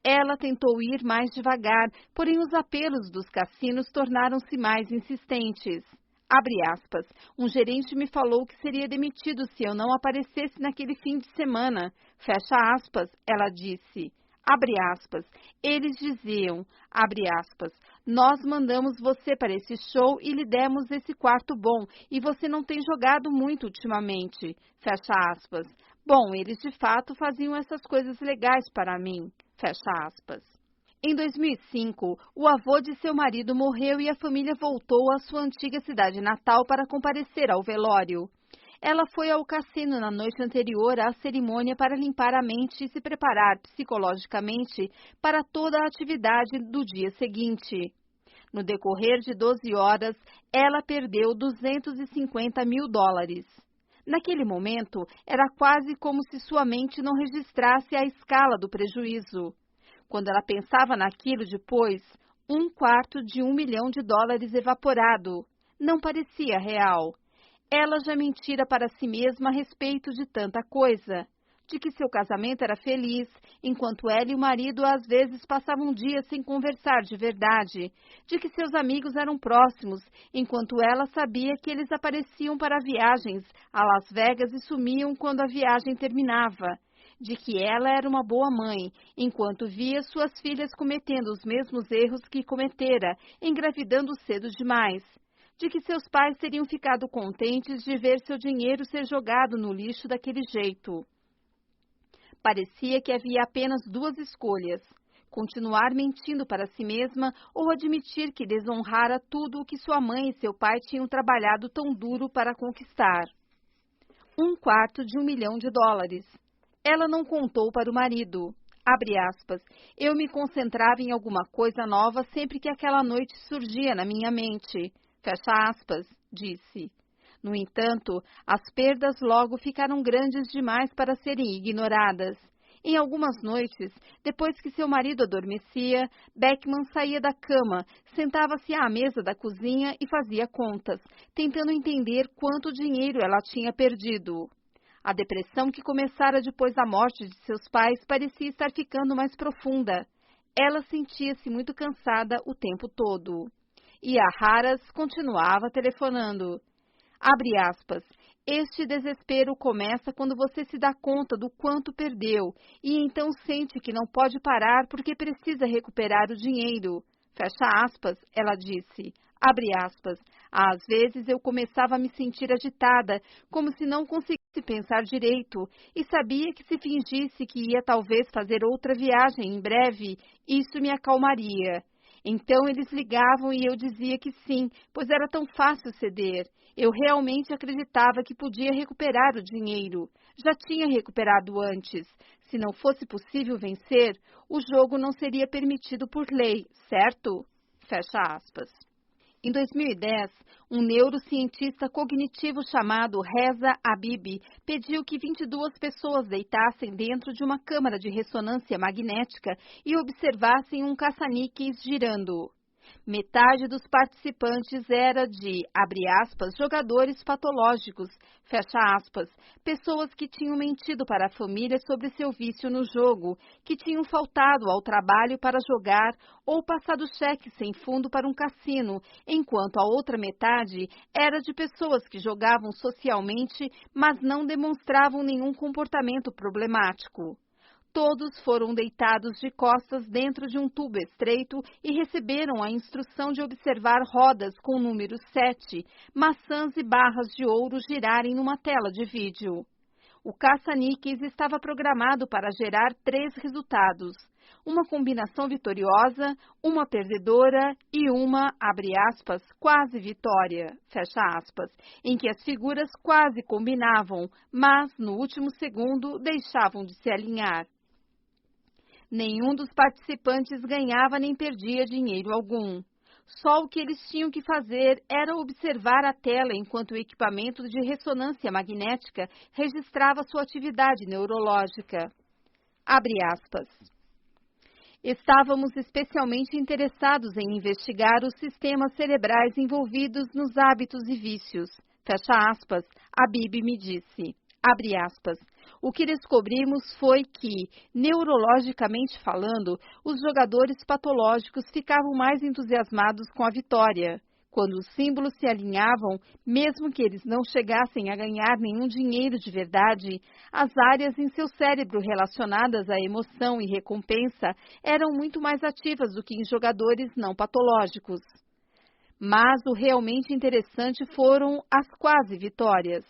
Ela tentou ir mais devagar, porém os apelos dos cassinos tornaram-se mais insistentes. Abre aspas. Um gerente me falou que seria demitido se eu não aparecesse naquele fim de semana. Fecha aspas, ela disse. Abre aspas. Eles diziam, abre aspas, nós mandamos você para esse show e lhe demos esse quarto bom, e você não tem jogado muito ultimamente. Fecha aspas. Bom, eles de fato faziam essas coisas legais para mim. Fecha aspas. Em 2005, o avô de seu marido morreu e a família voltou à sua antiga cidade natal para comparecer ao velório. Ela foi ao cassino na noite anterior à cerimônia para limpar a mente e se preparar psicologicamente para toda a atividade do dia seguinte. No decorrer de 12 horas, ela perdeu 250 mil dólares. Naquele momento, era quase como se sua mente não registrasse a escala do prejuízo. Quando ela pensava naquilo depois, 1/4 de $1 milhão evaporado. Não parecia real. Ela já mentira para si mesma a respeito de tanta coisa. De que seu casamento era feliz, enquanto ela e o marido às vezes passavam dias sem conversar de verdade. De que seus amigos eram próximos, enquanto ela sabia que eles apareciam para viagens a Las Vegas e sumiam quando a viagem terminava. De que ela era uma boa mãe, enquanto via suas filhas cometendo os mesmos erros que cometera, engravidando cedo demais. De que seus pais teriam ficado contentes de ver seu dinheiro ser jogado no lixo daquele jeito. Parecia que havia apenas 2 escolhas: continuar mentindo para si mesma ou admitir que desonrara tudo o que sua mãe e seu pai tinham trabalhado tão duro para conquistar. 1/4 de $1 milhão. Ela não contou para o marido. Abre aspas. Eu me concentrava em alguma coisa nova sempre que aquela noite surgia na minha mente. Fecha aspas, disse. No entanto, as perdas logo ficaram grandes demais para serem ignoradas. Em algumas noites, depois que seu marido adormecia, Beckman saía da cama, sentava-se à mesa da cozinha e fazia contas, tentando entender quanto dinheiro ela tinha perdido. A depressão que começara depois da morte de seus pais parecia estar ficando mais profunda. Ela sentia-se muito cansada o tempo todo. E a Haras continuava telefonando. Abre aspas. Este desespero começa quando você se dá conta do quanto perdeu e então sente que não pode parar porque precisa recuperar o dinheiro. Fecha aspas, ela disse. Abre aspas. Às vezes eu começava a me sentir agitada, como se não conseguisse pensar direito, e sabia que se fingisse que ia talvez fazer outra viagem em breve, isso me acalmaria. Então eles ligavam e eu dizia que sim, pois era tão fácil ceder. Eu realmente acreditava que podia recuperar o dinheiro. Já tinha recuperado antes. Se não fosse possível vencer, o jogo não seria permitido por lei, certo? Fecha aspas. Em 2010, um neurocientista cognitivo chamado Reza Habib pediu que 22 pessoas deitassem dentro de uma câmara de ressonância magnética e observassem um caça-níqueis girando. Metade dos participantes era de, abre aspas, jogadores patológicos, fecha aspas, pessoas que tinham mentido para a família sobre seu vício no jogo, que tinham faltado ao trabalho para jogar ou passado cheque sem fundo para um cassino, enquanto a outra metade era de pessoas que jogavam socialmente, mas não demonstravam nenhum comportamento problemático. Todos foram deitados de costas dentro de um tubo estreito e receberam a instrução de observar rodas com o número 7, maçãs e barras de ouro girarem numa tela de vídeo. O caça-níqueis estava programado para gerar 3 resultados: uma combinação vitoriosa, uma perdedora e uma, abre aspas, quase vitória, fecha aspas, em que as figuras quase combinavam, mas, no último segundo, deixavam de se alinhar. Nenhum dos participantes ganhava nem perdia dinheiro algum. Só o que eles tinham que fazer era observar a tela enquanto o equipamento de ressonância magnética registrava sua atividade neurológica. Abre aspas. Estávamos especialmente interessados em investigar os sistemas cerebrais envolvidos nos hábitos e vícios. Fecha aspas, Habib me disse. Abre aspas. O que descobrimos foi que, neurologicamente falando, os jogadores patológicos ficavam mais entusiasmados com a vitória. Quando os símbolos se alinhavam, mesmo que eles não chegassem a ganhar nenhum dinheiro de verdade, as áreas em seu cérebro relacionadas à emoção e recompensa eram muito mais ativas do que em jogadores não patológicos. Mas o realmente interessante foram as quase vitórias.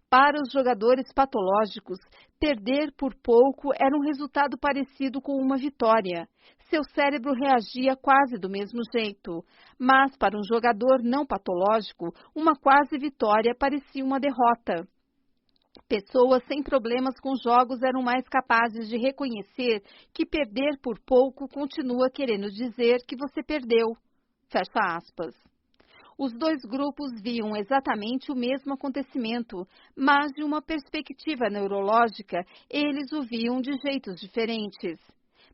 Para os jogadores patológicos, perder por pouco era um resultado parecido com uma vitória. Seu cérebro reagia quase do mesmo jeito. Mas para um jogador não patológico, uma quase vitória parecia uma derrota. Pessoas sem problemas com jogos eram mais capazes de reconhecer que perder por pouco continua querendo dizer que você perdeu. Fecha aspas. Os dois grupos viam exatamente o mesmo acontecimento, mas de uma perspectiva neurológica, eles o viam de jeitos diferentes.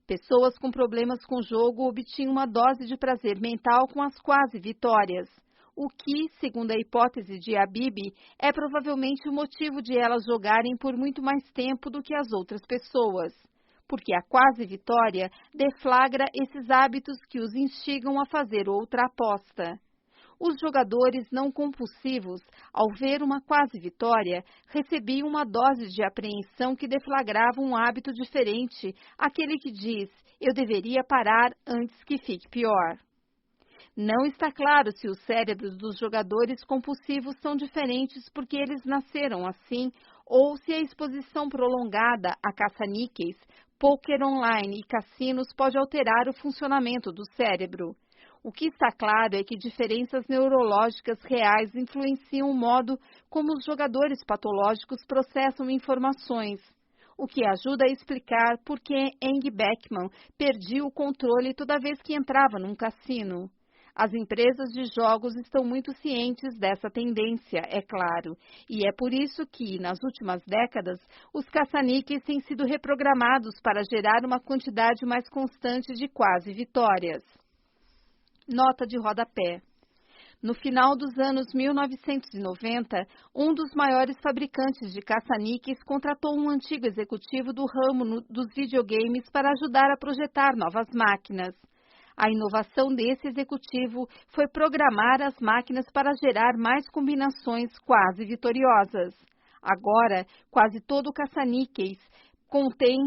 Pessoas com problemas com jogo obtinham uma dose de prazer mental com as quase vitórias, o que, segundo a hipótese de Habib, é provavelmente o motivo de elas jogarem por muito mais tempo do que as outras pessoas, porque a quase vitória deflagra esses hábitos que os instigam a fazer outra aposta. Os jogadores não compulsivos, ao ver uma quase vitória, recebiam uma dose de apreensão que deflagrava um hábito diferente, aquele que diz, eu deveria parar antes que fique pior. Não está claro se os cérebros dos jogadores compulsivos são diferentes porque eles nasceram assim, ou se a exposição prolongada a caça-níqueis, pôquer online e cassinos pode alterar o funcionamento do cérebro. O que está claro é que diferenças neurológicas reais influenciam o modo como os jogadores patológicos processam informações, o que ajuda a explicar por que Eng Beckman perdia o controle toda vez que entrava num cassino. As empresas de jogos estão muito cientes dessa tendência, é claro, e é por isso que, nas últimas décadas, os caça-níqueis têm sido reprogramados para gerar uma quantidade mais constante de quase vitórias. Nota de rodapé. No final dos anos 1990, um dos maiores fabricantes de caça-níqueis contratou um antigo executivo do ramo dos videogames para ajudar a projetar novas máquinas. A inovação desse executivo foi programar as máquinas para gerar mais combinações quase vitoriosas. Agora, quase todo caça-níqueis contém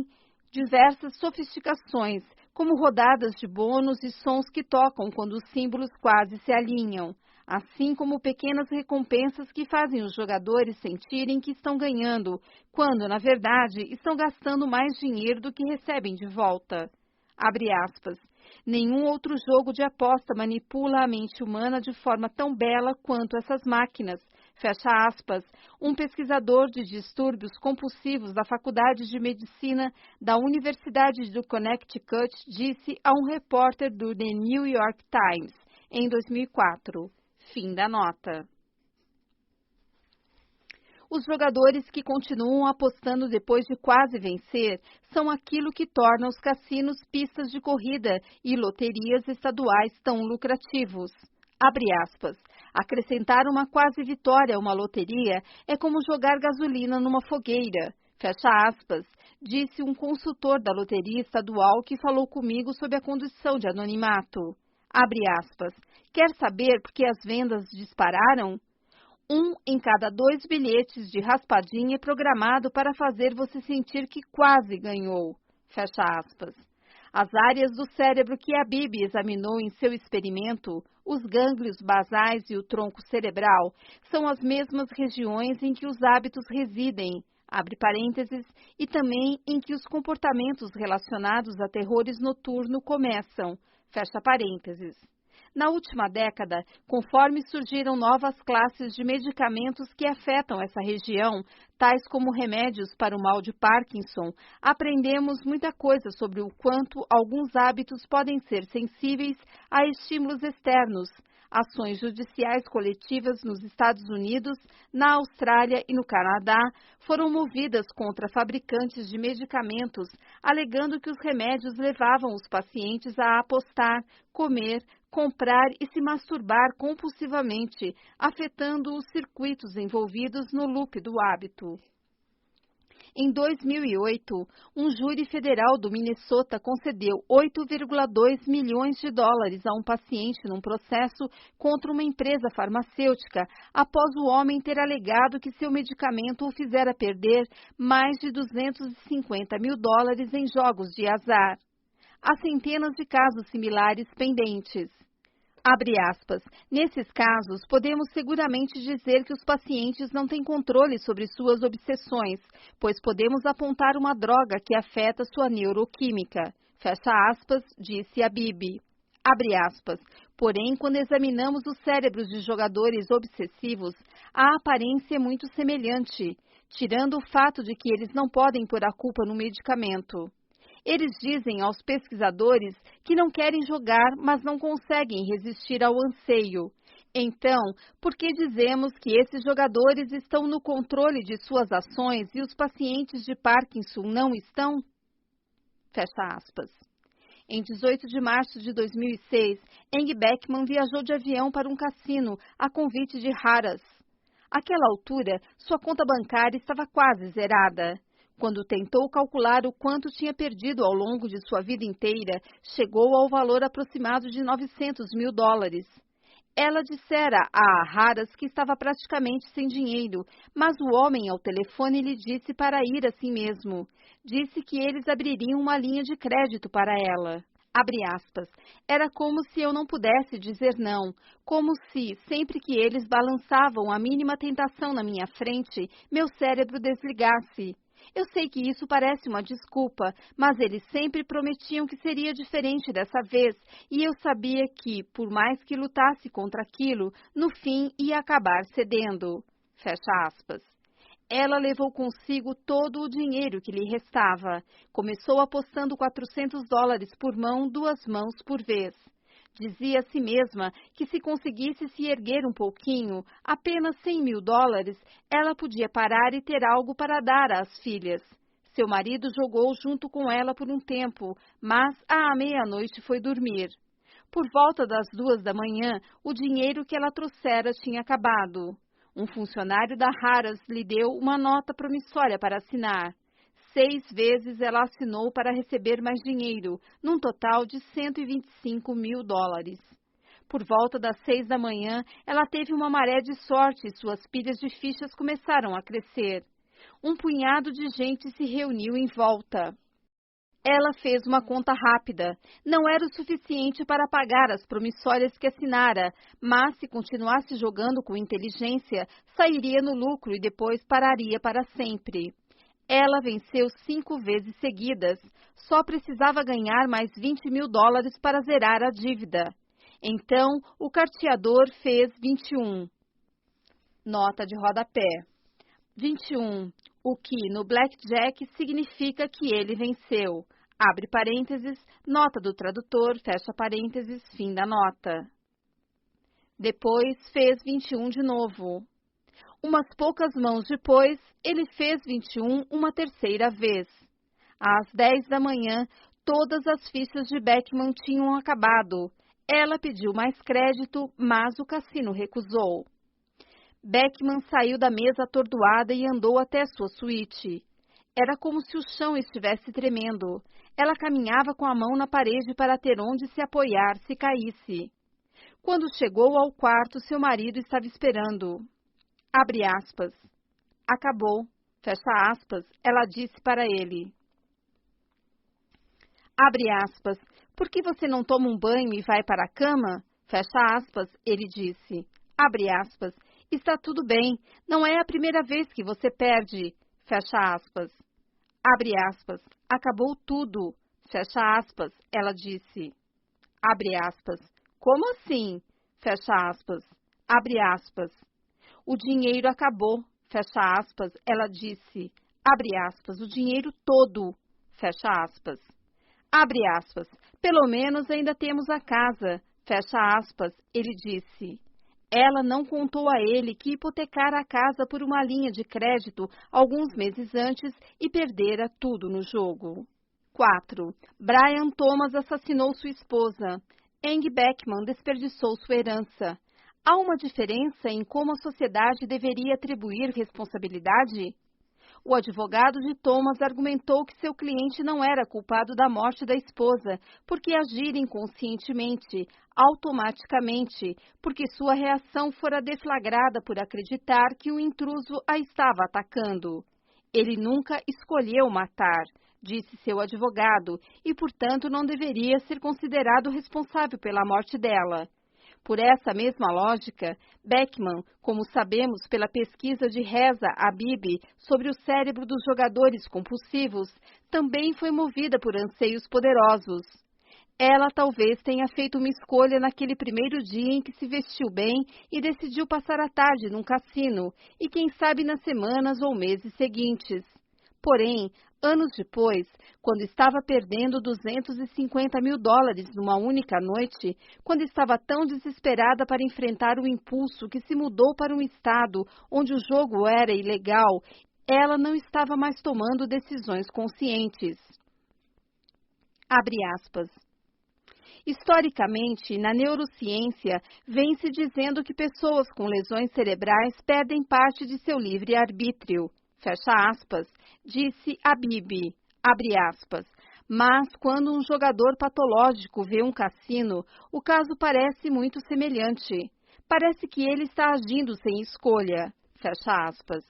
diversas sofisticações, como rodadas de bônus e sons que tocam quando os símbolos quase se alinham, assim como pequenas recompensas que fazem os jogadores sentirem que estão ganhando, quando, na verdade, estão gastando mais dinheiro do que recebem de volta. Abre aspas. Nenhum outro jogo de aposta manipula a mente humana de forma tão bela quanto essas máquinas. Fecha aspas. Um pesquisador de distúrbios compulsivos da Faculdade de Medicina da Universidade do Connecticut disse a um repórter do The New York Times em 2004. Fim da nota. Os jogadores que continuam apostando depois de quase vencer são aquilo que torna os cassinos, pistas de corrida e loterias estaduais tão lucrativos. Abre aspas. Acrescentar uma quase vitória a uma loteria é como jogar gasolina numa fogueira. Fecha aspas, disse um consultor da loteria estadual que falou comigo sob a condição de anonimato. Abre aspas. Quer saber por que as vendas dispararam? 1 em cada 2 bilhetes de raspadinha é programado para fazer você sentir que quase ganhou. Fecha aspas. As áreas do cérebro que a Bibi examinou em seu experimento, os gânglios basais e o tronco cerebral, são as mesmas regiões em que os hábitos residem, abre parênteses, e também em que os comportamentos relacionados a terrores noturnos começam, fecha parênteses. Na última década, conforme surgiram novas classes de medicamentos que afetam essa região, tais como remédios para o mal de Parkinson, aprendemos muita coisa sobre o quanto alguns hábitos podem ser sensíveis a estímulos externos. Ações judiciais coletivas nos Estados Unidos, na Austrália e no Canadá foram movidas contra fabricantes de medicamentos, alegando que os remédios levavam os pacientes a apostar, comer, comprar e se masturbar compulsivamente, afetando os circuitos envolvidos no loop do hábito. Em 2008, um júri federal do Minnesota concedeu 8,2 milhões de dólares a um paciente num processo contra uma empresa farmacêutica após o homem ter alegado que seu medicamento o fizera perder mais de 250 mil dólares em jogos de azar. Há centenas de casos similares pendentes. Abre aspas. Nesses casos, podemos seguramente dizer que os pacientes não têm controle sobre suas obsessões, pois podemos apontar uma droga que afeta sua neuroquímica. Fecha aspas, disse a Bibi. Abre aspas. Porém, quando examinamos os cérebros de jogadores obsessivos, a aparência é muito semelhante, tirando o fato de que eles não podem pôr a culpa no medicamento. Eles dizem aos pesquisadores que não querem jogar, mas não conseguem resistir ao anseio. Então, por que dizemos que esses jogadores estão no controle de suas ações e os pacientes de Parkinson não estão? Fecha aspas. Em 18 de março de 2006, Eng Beckman viajou de avião para um cassino a convite de Harrah's. Àquela altura, sua conta bancária estava quase zerada. Quando tentou calcular o quanto tinha perdido ao longo de sua vida inteira, chegou ao valor aproximado de 900 mil dólares. Ela dissera a Harrah's que estava praticamente sem dinheiro, mas o homem ao telefone lhe disse para ir assim mesmo. Disse que eles abririam uma linha de crédito para ela. Abre aspas. Era como se eu não pudesse dizer não, como se, sempre que eles balançavam a mínima tentação na minha frente, meu cérebro desligasse. Eu sei que isso parece uma desculpa, mas eles sempre prometiam que seria diferente dessa vez, e eu sabia que, por mais que lutasse contra aquilo, no fim ia acabar cedendo. Fecha aspas. Ela levou consigo todo o dinheiro que lhe restava. Começou apostando 400 dólares por mão, 2 mãos por vez. Dizia a si mesma que se conseguisse se erguer um pouquinho, apenas 100 mil dólares, ela podia parar e ter algo para dar às filhas. Seu marido jogou junto com ela por um tempo, mas à meia-noite foi dormir. Por volta das 2 da manhã, o dinheiro que ela trouxera tinha acabado. Um funcionário da Harrods lhe deu uma nota promissória para assinar. 6 vezes ela assinou para receber mais dinheiro, num total de $125.000. Por volta das 6 da manhã, ela teve uma maré de sorte e suas pilhas de fichas começaram a crescer. Um punhado de gente se reuniu em volta. Ela fez uma conta rápida. Não era o suficiente para pagar as promissórias que assinara, mas se continuasse jogando com inteligência, sairia no lucro e depois pararia para sempre. Ela venceu 5 vezes seguidas. Só precisava ganhar mais $20.000 para zerar a dívida. Então, o carteador fez 21. Nota de rodapé. 21. O que no blackjack significa que ele venceu. Abre parênteses, nota do tradutor, fecha parênteses, fim da nota. Depois fez 21 de novo. Umas poucas mãos depois, ele fez 21 uma terceira vez. Às 10 da manhã, todas as fichas de Beckman tinham acabado. Ela pediu mais crédito, mas o cassino recusou. Beckman saiu da mesa atordoada e andou até sua suíte. Era como se o chão estivesse tremendo. Ela caminhava com a mão na parede para ter onde se apoiar se caísse. Quando chegou ao quarto, seu marido estava esperando. Abre aspas. Acabou. Fecha aspas. Ela disse para ele. Abre aspas. Por que você não toma um banho e vai para a cama? Fecha aspas. Ele disse. Abre aspas. Está tudo bem. Não é a primeira vez que você perde. Fecha aspas. Abre aspas. Acabou tudo. Fecha aspas. Ela disse. Abre aspas. Como assim? Fecha aspas. Abre aspas. O dinheiro acabou. Fecha aspas. Ela disse. Abre aspas. O dinheiro todo. Fecha aspas. Abre aspas. Pelo menos ainda temos a casa. Fecha aspas. Ele disse. Ela não contou a ele que hipotecara a casa por uma linha de crédito alguns meses antes e perdera tudo no jogo. 4. Brian Thomas assassinou sua esposa. Angie Beckman desperdiçou sua herança. Há uma diferença em como a sociedade deveria atribuir responsabilidade? O advogado de Thomas argumentou que seu cliente não era culpado da morte da esposa, porque agir inconscientemente, automaticamente, porque sua reação fora deflagrada por acreditar que o intruso a estava atacando. Ele nunca escolheu matar, disse seu advogado, e, portanto, não deveria ser considerado responsável pela morte dela. Por essa mesma lógica, Beckman, como sabemos pela pesquisa de Reza Habib sobre o cérebro dos jogadores compulsivos, também foi movida por anseios poderosos. Ela talvez tenha feito uma escolha naquele primeiro dia em que se vestiu bem e decidiu passar a tarde num cassino, e quem sabe nas semanas ou meses seguintes. Porém, anos depois, quando estava perdendo $250.000 numa única noite, quando estava tão desesperada para enfrentar o impulso que se mudou para um estado onde o jogo era ilegal, ela não estava mais tomando decisões conscientes. Abre aspas. Historicamente, na neurociência, vem-se dizendo que pessoas com lesões cerebrais perdem parte de seu livre-arbítrio. Fecha aspas, disse Habib, abre aspas. Mas quando um jogador patológico vê um cassino, o caso parece muito semelhante. Parece que ele está agindo sem escolha. Fecha aspas.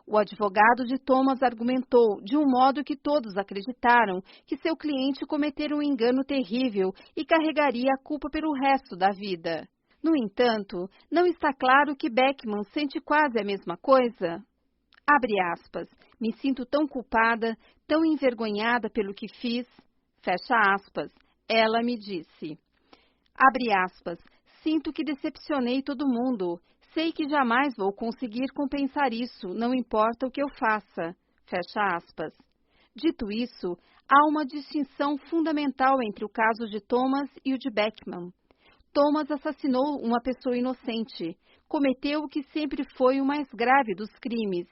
O advogado de Thomas argumentou, de um modo que todos acreditaram, que seu cliente cometera um engano terrível e carregaria a culpa pelo resto da vida. No entanto, não está claro que Beckman sente quase a mesma coisa? Abre aspas. Me sinto tão culpada, tão envergonhada pelo que fiz. Fecha aspas. Ela me disse. Abre aspas. Sinto que decepcionei todo mundo. Sei que jamais vou conseguir compensar isso, não importa o que eu faça. Fecha aspas. Dito isso, há uma distinção fundamental entre o caso de Thomas e o de Beckman. Thomas assassinou uma pessoa inocente. Cometeu o que sempre foi o mais grave dos crimes.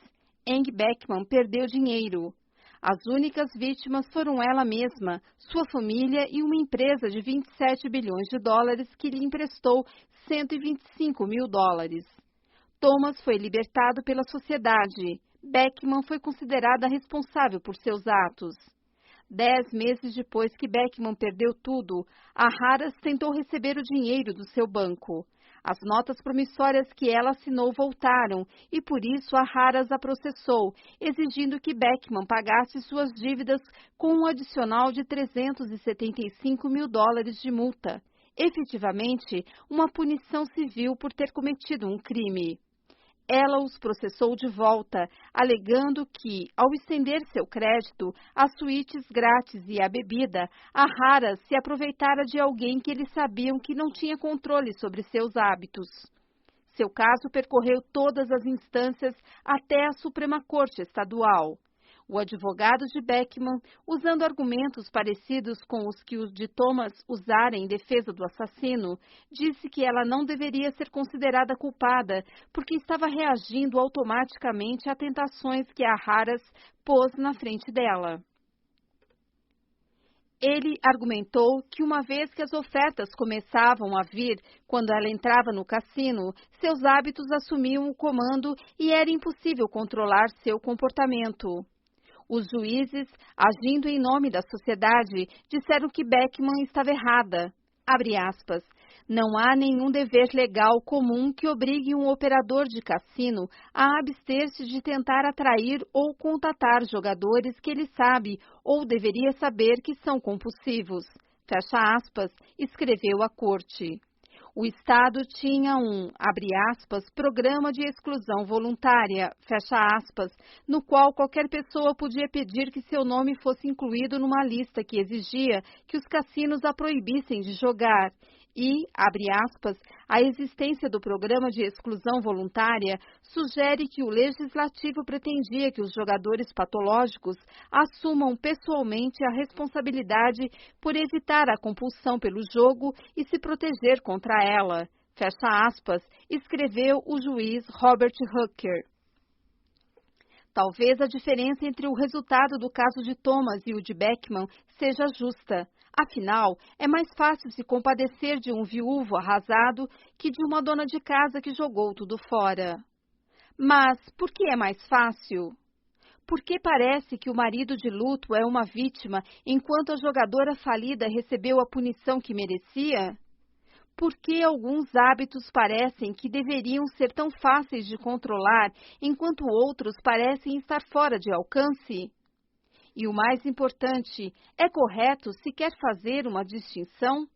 Angie Beckman perdeu dinheiro. As únicas vítimas foram ela mesma, sua família e uma empresa de 27 bilhões de dólares que lhe emprestou 125 mil dólares. Thomas foi libertado pela sociedade. Beckman foi considerada responsável por seus atos. 10 meses depois que Beckman perdeu tudo, a Harras tentou receber o dinheiro do seu banco. As notas promissórias que ela assinou voltaram e, por isso, a Harras a processou, exigindo que Beckman pagasse suas dívidas com um adicional de 375 mil dólares de multa. Efetivamente, uma punição civil por ter cometido um crime. Ela os processou de volta, alegando que, ao estender seu crédito, as suítes grátis e a bebida, a Harras se aproveitara de alguém que eles sabiam que não tinha controle sobre seus hábitos. Seu caso percorreu todas as instâncias até a Suprema Corte Estadual. O advogado de Beckman, usando argumentos parecidos com os que os de Thomas usara em defesa do assassino, disse que ela não deveria ser considerada culpada porque estava reagindo automaticamente a tentações que a Harras pôs na frente dela. Ele argumentou que uma vez que as ofertas começavam a vir quando ela entrava no cassino, seus hábitos assumiam o comando e era impossível controlar seu comportamento. Os juízes, agindo em nome da sociedade, disseram que Beckman estava errada. Abre aspas. Não há nenhum dever legal comum que obrigue um operador de cassino a abster-se de tentar atrair ou contatar jogadores que ele sabe ou deveria saber que são compulsivos. Fecha aspas, escreveu a corte. O Estado tinha abre aspas, programa de exclusão voluntária, fecha aspas, no qual qualquer pessoa podia pedir que seu nome fosse incluído numa lista que exigia que os cassinos a proibissem de jogar. E, abre aspas, a existência do programa de exclusão voluntária sugere que o legislativo pretendia que os jogadores patológicos assumam pessoalmente a responsabilidade por evitar a compulsão pelo jogo e se proteger contra ela. Fecha aspas, escreveu o juiz Robert Hooker. Talvez a diferença entre o resultado do caso de Thomas e o de Beckman seja justa. Afinal, é mais fácil se compadecer de um viúvo arrasado que de uma dona de casa que jogou tudo fora. Mas por que é mais fácil? Porque parece que o marido de luto é uma vítima enquanto a jogadora falida recebeu a punição que merecia? Por que alguns hábitos parecem que deveriam ser tão fáceis de controlar enquanto outros parecem estar fora de alcance? E o mais importante, é correto sequer fazer uma distinção?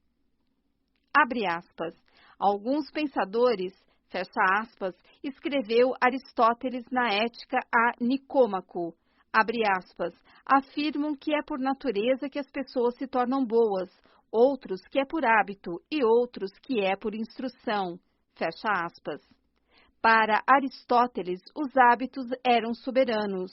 Abre aspas. Alguns pensadores, fecha aspas, escreveu Aristóteles na Ética a Nicômaco, abre aspas, afirmam que é por natureza que as pessoas se tornam boas, outros que é por hábito e outros que é por instrução, fecha aspas. Para Aristóteles, os hábitos eram soberanos.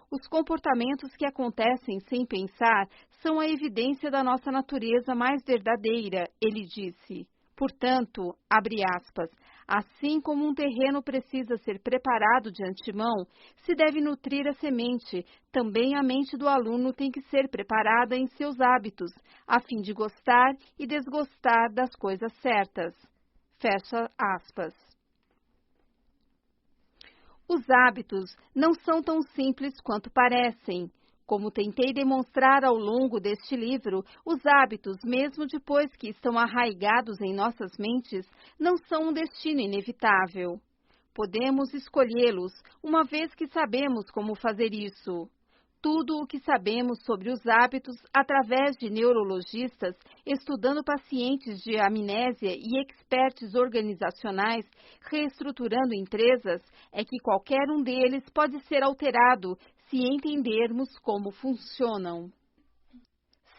Os comportamentos que acontecem sem pensar são a evidência da nossa natureza mais verdadeira, ele disse. Portanto, abre aspas, assim como um terreno precisa ser preparado de antemão, se deve nutrir a semente, também a mente do aluno tem que ser preparada em seus hábitos, a fim de gostar e desgostar das coisas certas. Fecha aspas. Os hábitos não são tão simples quanto parecem. Como tentei demonstrar ao longo deste livro, os hábitos, mesmo depois que estão arraigados em nossas mentes, não são um destino inevitável. Podemos escolhê-los, uma vez que sabemos como fazer isso. Tudo o que sabemos sobre os hábitos através de neurologistas, estudando pacientes de amnésia e experts organizacionais, reestruturando empresas, é que qualquer um deles pode ser alterado se entendermos como funcionam.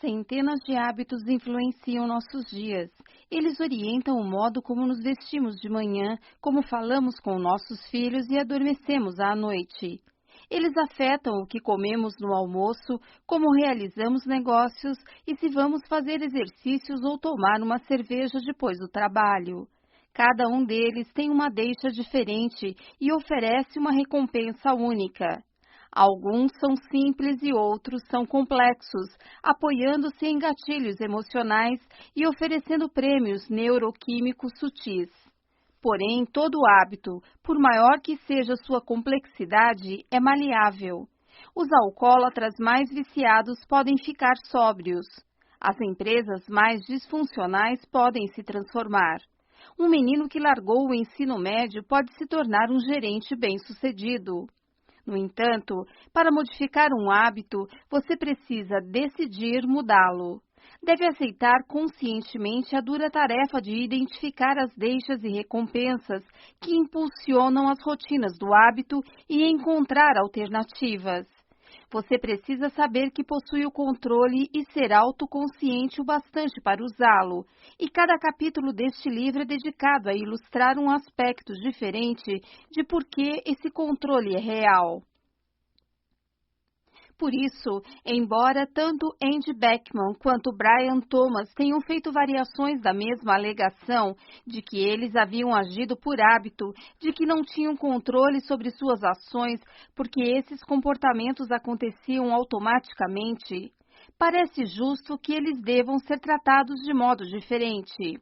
Centenas de hábitos influenciam nossos dias. Eles orientam o modo como nos vestimos de manhã, como falamos com nossos filhos e adormecemos à noite. Eles afetam o que comemos no almoço, como realizamos negócios e se vamos fazer exercícios ou tomar uma cerveja depois do trabalho. Cada um deles tem uma deixa diferente e oferece uma recompensa única. Alguns são simples e outros são complexos, apoiando-se em gatilhos emocionais e oferecendo prêmios neuroquímicos sutis. Porém, todo hábito, por maior que seja sua complexidade, é maleável. Os alcoólatras mais viciados podem ficar sóbrios. As empresas mais disfuncionais podem se transformar. Um menino que largou o ensino médio pode se tornar um gerente bem-sucedido. No entanto, para modificar um hábito, você precisa decidir mudá-lo. Deve aceitar conscientemente a dura tarefa de identificar as deixas e recompensas que impulsionam as rotinas do hábito e encontrar alternativas. Você precisa saber que possui o controle e ser autoconsciente o bastante para usá-lo. E cada capítulo deste livro é dedicado a ilustrar um aspecto diferente de por que esse controle é real. Por isso, embora tanto Andy Beckman quanto Brian Thomas tenham feito variações da mesma alegação de que eles haviam agido por hábito, de que não tinham controle sobre suas ações porque esses comportamentos aconteciam automaticamente, parece justo que eles devam ser tratados de modo diferente.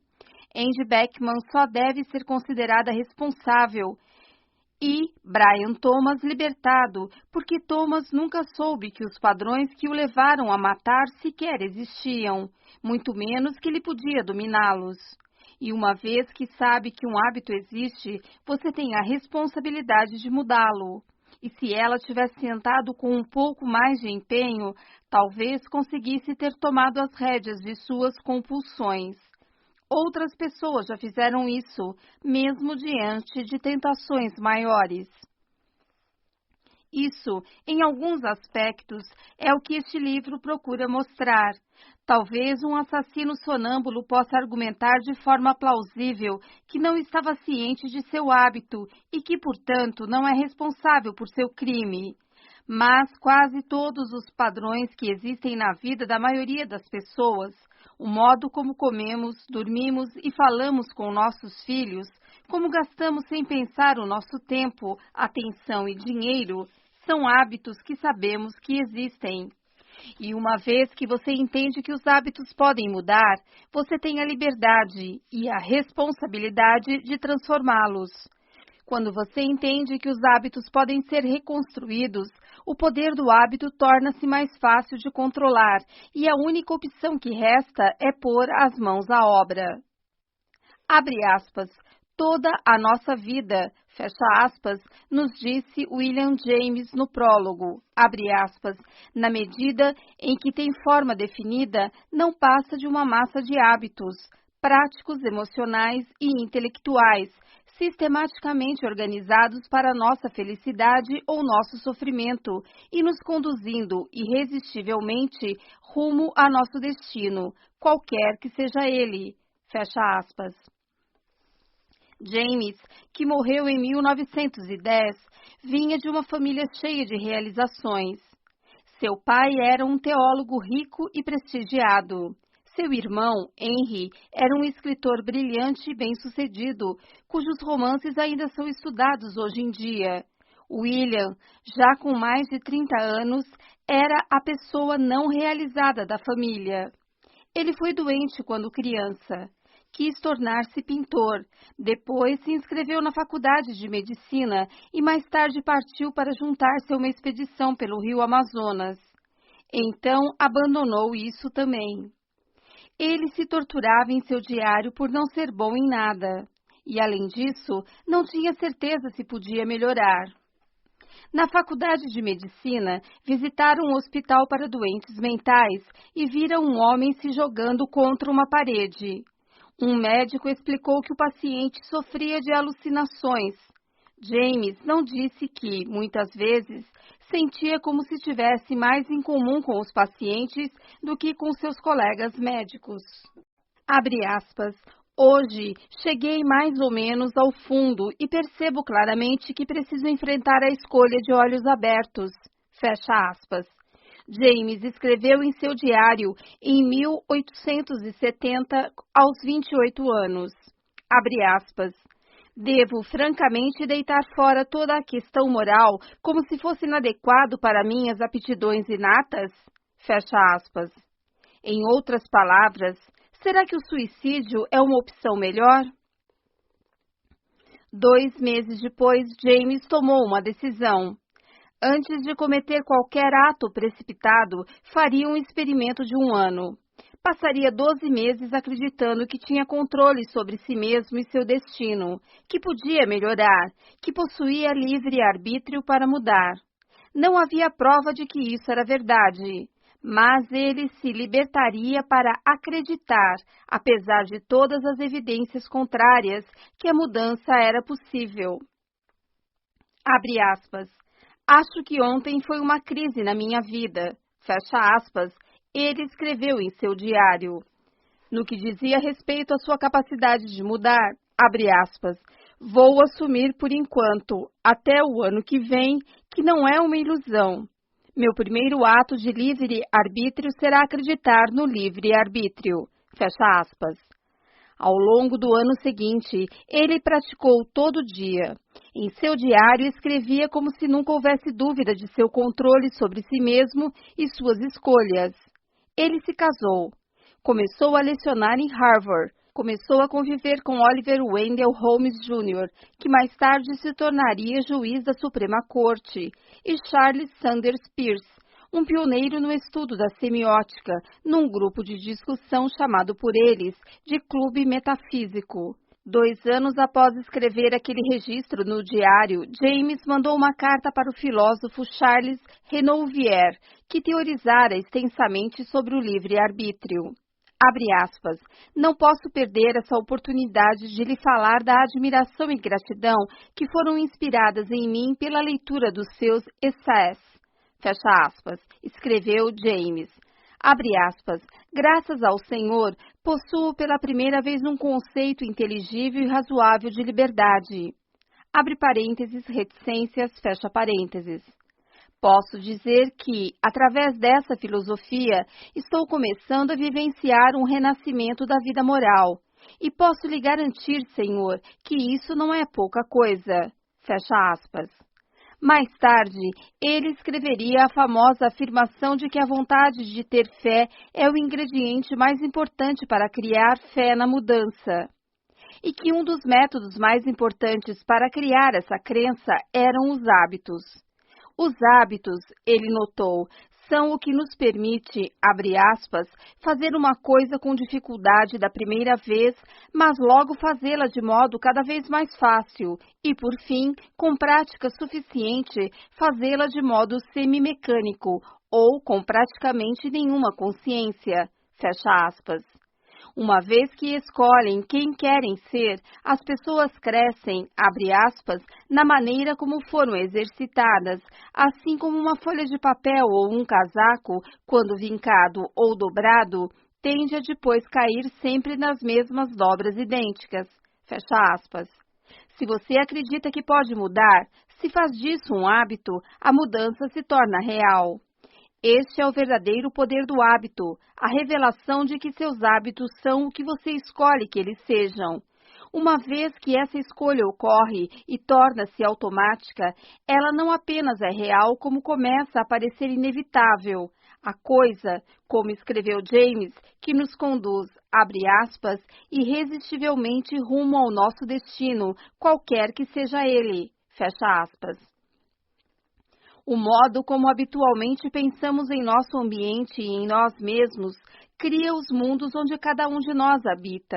Andy Beckman só deve ser considerada responsável e Brian Thomas libertado, porque Thomas nunca soube que os padrões que o levaram a matar sequer existiam, muito menos que ele podia dominá-los. E uma vez que sabe que um hábito existe, você tem a responsabilidade de mudá-lo. E se ela tivesse sentado com um pouco mais de empenho, talvez conseguisse ter tomado as rédeas de suas compulsões. Outras pessoas já fizeram isso, mesmo diante de tentações maiores. Isso, em alguns aspectos, é o que este livro procura mostrar. Talvez um assassino sonâmbulo possa argumentar de forma plausível que não estava ciente de seu hábito e que, portanto, não é responsável por seu crime. Mas quase todos os padrões que existem na vida da maioria das pessoas, o modo como comemos, dormimos e falamos com nossos filhos, como gastamos sem pensar o nosso tempo, atenção e dinheiro, são hábitos que sabemos que existem. E uma vez que você entende que os hábitos podem mudar, você tem a liberdade e a responsabilidade de transformá-los. Quando você entende que os hábitos podem ser reconstruídos, o poder do hábito torna-se mais fácil de controlar e a única opção que resta é pôr as mãos à obra. Abre aspas, toda a nossa vida, fecha aspas, nos disse William James no prólogo, abre aspas, na medida em que tem forma definida, não passa de uma massa de hábitos, práticos, emocionais e intelectuais, sistematicamente organizados para nossa felicidade ou nosso sofrimento e nos conduzindo irresistivelmente rumo a nosso destino, qualquer que seja ele. Fecha aspas. James, que morreu em 1910, vinha de uma família cheia de realizações. Seu pai era um teólogo rico e prestigiado. Seu irmão, Henry, era um escritor brilhante e bem-sucedido, cujos romances ainda são estudados hoje em dia. William, já com mais de 30 anos, era a pessoa não realizada da família. Ele foi doente quando criança. Quis tornar-se pintor. Depois se inscreveu na faculdade de medicina e mais tarde partiu para juntar-se a uma expedição pelo rio Amazonas. Então abandonou isso também. Ele se torturava em seu diário por não ser bom em nada. E, além disso, não tinha certeza se podia melhorar. Na faculdade de medicina, visitaram um hospital para doentes mentais e viram um homem se jogando contra uma parede. Um médico explicou que o paciente sofria de alucinações. James não disse que, muitas vezes, sentia como se tivesse mais em comum com os pacientes do que com seus colegas médicos. Abre aspas. Hoje, cheguei mais ou menos ao fundo e percebo claramente que preciso enfrentar a escolha de olhos abertos. Fecha aspas. James escreveu em seu diário em 1870, aos 28 anos. Abre aspas. Devo francamente deitar fora toda a questão moral como se fosse inadequado para minhas aptidões inatas? Fecha aspas. Em outras palavras, será que o suicídio é uma opção melhor? 2 meses depois, James tomou uma decisão. Antes de cometer qualquer ato precipitado, faria um experimento de 1 ano. Passaria 12 meses acreditando que tinha controle sobre si mesmo e seu destino, que podia melhorar, que possuía livre arbítrio para mudar. Não havia prova de que isso era verdade, mas ele se libertaria para acreditar, apesar de todas as evidências contrárias, que a mudança era possível. Abre aspas. Acho que ontem foi uma crise na minha vida. Fecha aspas. Ele escreveu em seu diário. No que dizia respeito à sua capacidade de mudar, abre aspas, vou assumir por enquanto, até o ano que vem, que não é uma ilusão. Meu primeiro ato de livre-arbítrio será acreditar no livre-arbítrio. Fecha aspas. Ao longo do ano seguinte, ele praticou todo dia. Em seu diário, escrevia como se nunca houvesse dúvida de seu controle sobre si mesmo e suas escolhas. Ele se casou. Começou a lecionar em Harvard. Começou a conviver com Oliver Wendell Holmes Jr., que mais tarde se tornaria juiz da Suprema Corte, e Charles Sanders Peirce, um pioneiro no estudo da semiótica, num grupo de discussão chamado por eles de Clube Metafísico. 2 anos após escrever aquele registro no diário, James mandou uma carta para o filósofo Charles Renouvier, que teorizara extensamente sobre o livre-arbítrio. Abre aspas, não posso perder essa oportunidade de lhe falar da admiração e gratidão que foram inspiradas em mim pela leitura dos seus essays. Fecha aspas, escreveu James. Abre aspas, graças ao Senhor, possuo pela primeira vez um conceito inteligível e razoável de liberdade. Abre parênteses, reticências, fecha parênteses. Posso dizer que, através dessa filosofia, estou começando a vivenciar um renascimento da vida moral. E posso lhe garantir, Senhor, que isso não é pouca coisa. Fecha aspas. Mais tarde, ele escreveria a famosa afirmação de que a vontade de ter fé é o ingrediente mais importante para criar fé na mudança. E que um dos métodos mais importantes para criar essa crença eram os hábitos. Os hábitos, ele notou, são o que nos permite, abre aspas, fazer uma coisa com dificuldade da primeira vez, mas logo fazê-la de modo cada vez mais fácil e, por fim, com prática suficiente, fazê-la de modo semimecânico ou com praticamente nenhuma consciência. Fecha aspas. Uma vez que escolhem quem querem ser, as pessoas crescem, abre aspas, na maneira como foram exercitadas, assim como uma folha de papel ou um casaco, quando vincado ou dobrado, tende a depois cair sempre nas mesmas dobras idênticas. Fecha aspas. Se você acredita que pode mudar, se faz disso um hábito, a mudança se torna real. Este é o verdadeiro poder do hábito, a revelação de que seus hábitos são o que você escolhe que eles sejam. Uma vez que essa escolha ocorre e torna-se automática, ela não apenas é real, como começa a parecer inevitável. A coisa, como escreveu James, que nos conduz, abre aspas, irresistivelmente rumo ao nosso destino, qualquer que seja ele, fecha aspas. O modo como habitualmente pensamos em nosso ambiente e em nós mesmos cria os mundos onde cada um de nós habita.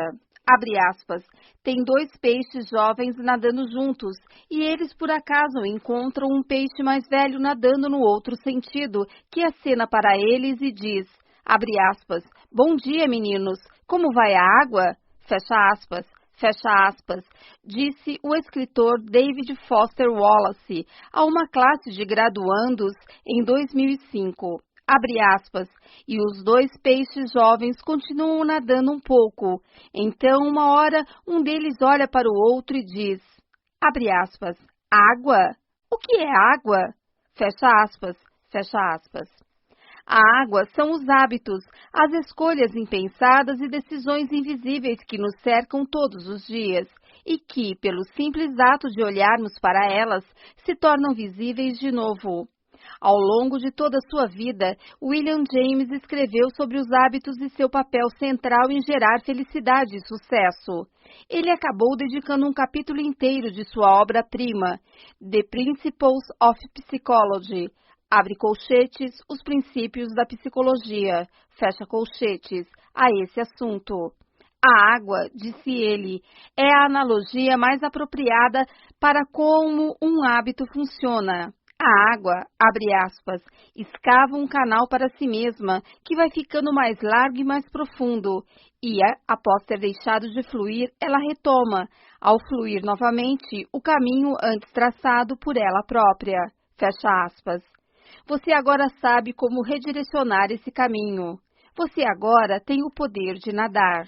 Abre aspas, tem 2 peixes jovens nadando juntos e eles por acaso encontram um peixe mais velho nadando no outro sentido, que acena para eles e diz, abre aspas, bom dia meninos, como vai a água? Fecha aspas. Fecha aspas, disse o escritor David Foster Wallace a uma classe de graduandos em 2005. Abre aspas, e os 2 peixes jovens continuam nadando um pouco. Então, uma hora, um deles olha para o outro e diz, abre aspas, água? O que é água? Fecha aspas, fecha aspas. A água são os hábitos, as escolhas impensadas e decisões invisíveis que nos cercam todos os dias. e que, pelo simples ato de olharmos para elas, se tornam visíveis de novo. Ao longo de toda a sua vida, William James escreveu sobre os hábitos e seu papel central em gerar felicidade e sucesso. Ele acabou dedicando um capítulo inteiro de sua obra-prima, The Principles of Psychology, abre colchetes, os princípios da psicologia, fecha colchetes, a esse assunto. A água, disse ele, é a analogia mais apropriada para como um hábito funciona. A água, abre aspas, escava um canal para si mesma, que vai ficando mais largo e mais profundo, e, após ter deixado de fluir, ela retoma, ao fluir novamente, o caminho antes traçado por ela própria. Fecha aspas. Você agora sabe como redirecionar esse caminho. Você agora tem o poder de nadar.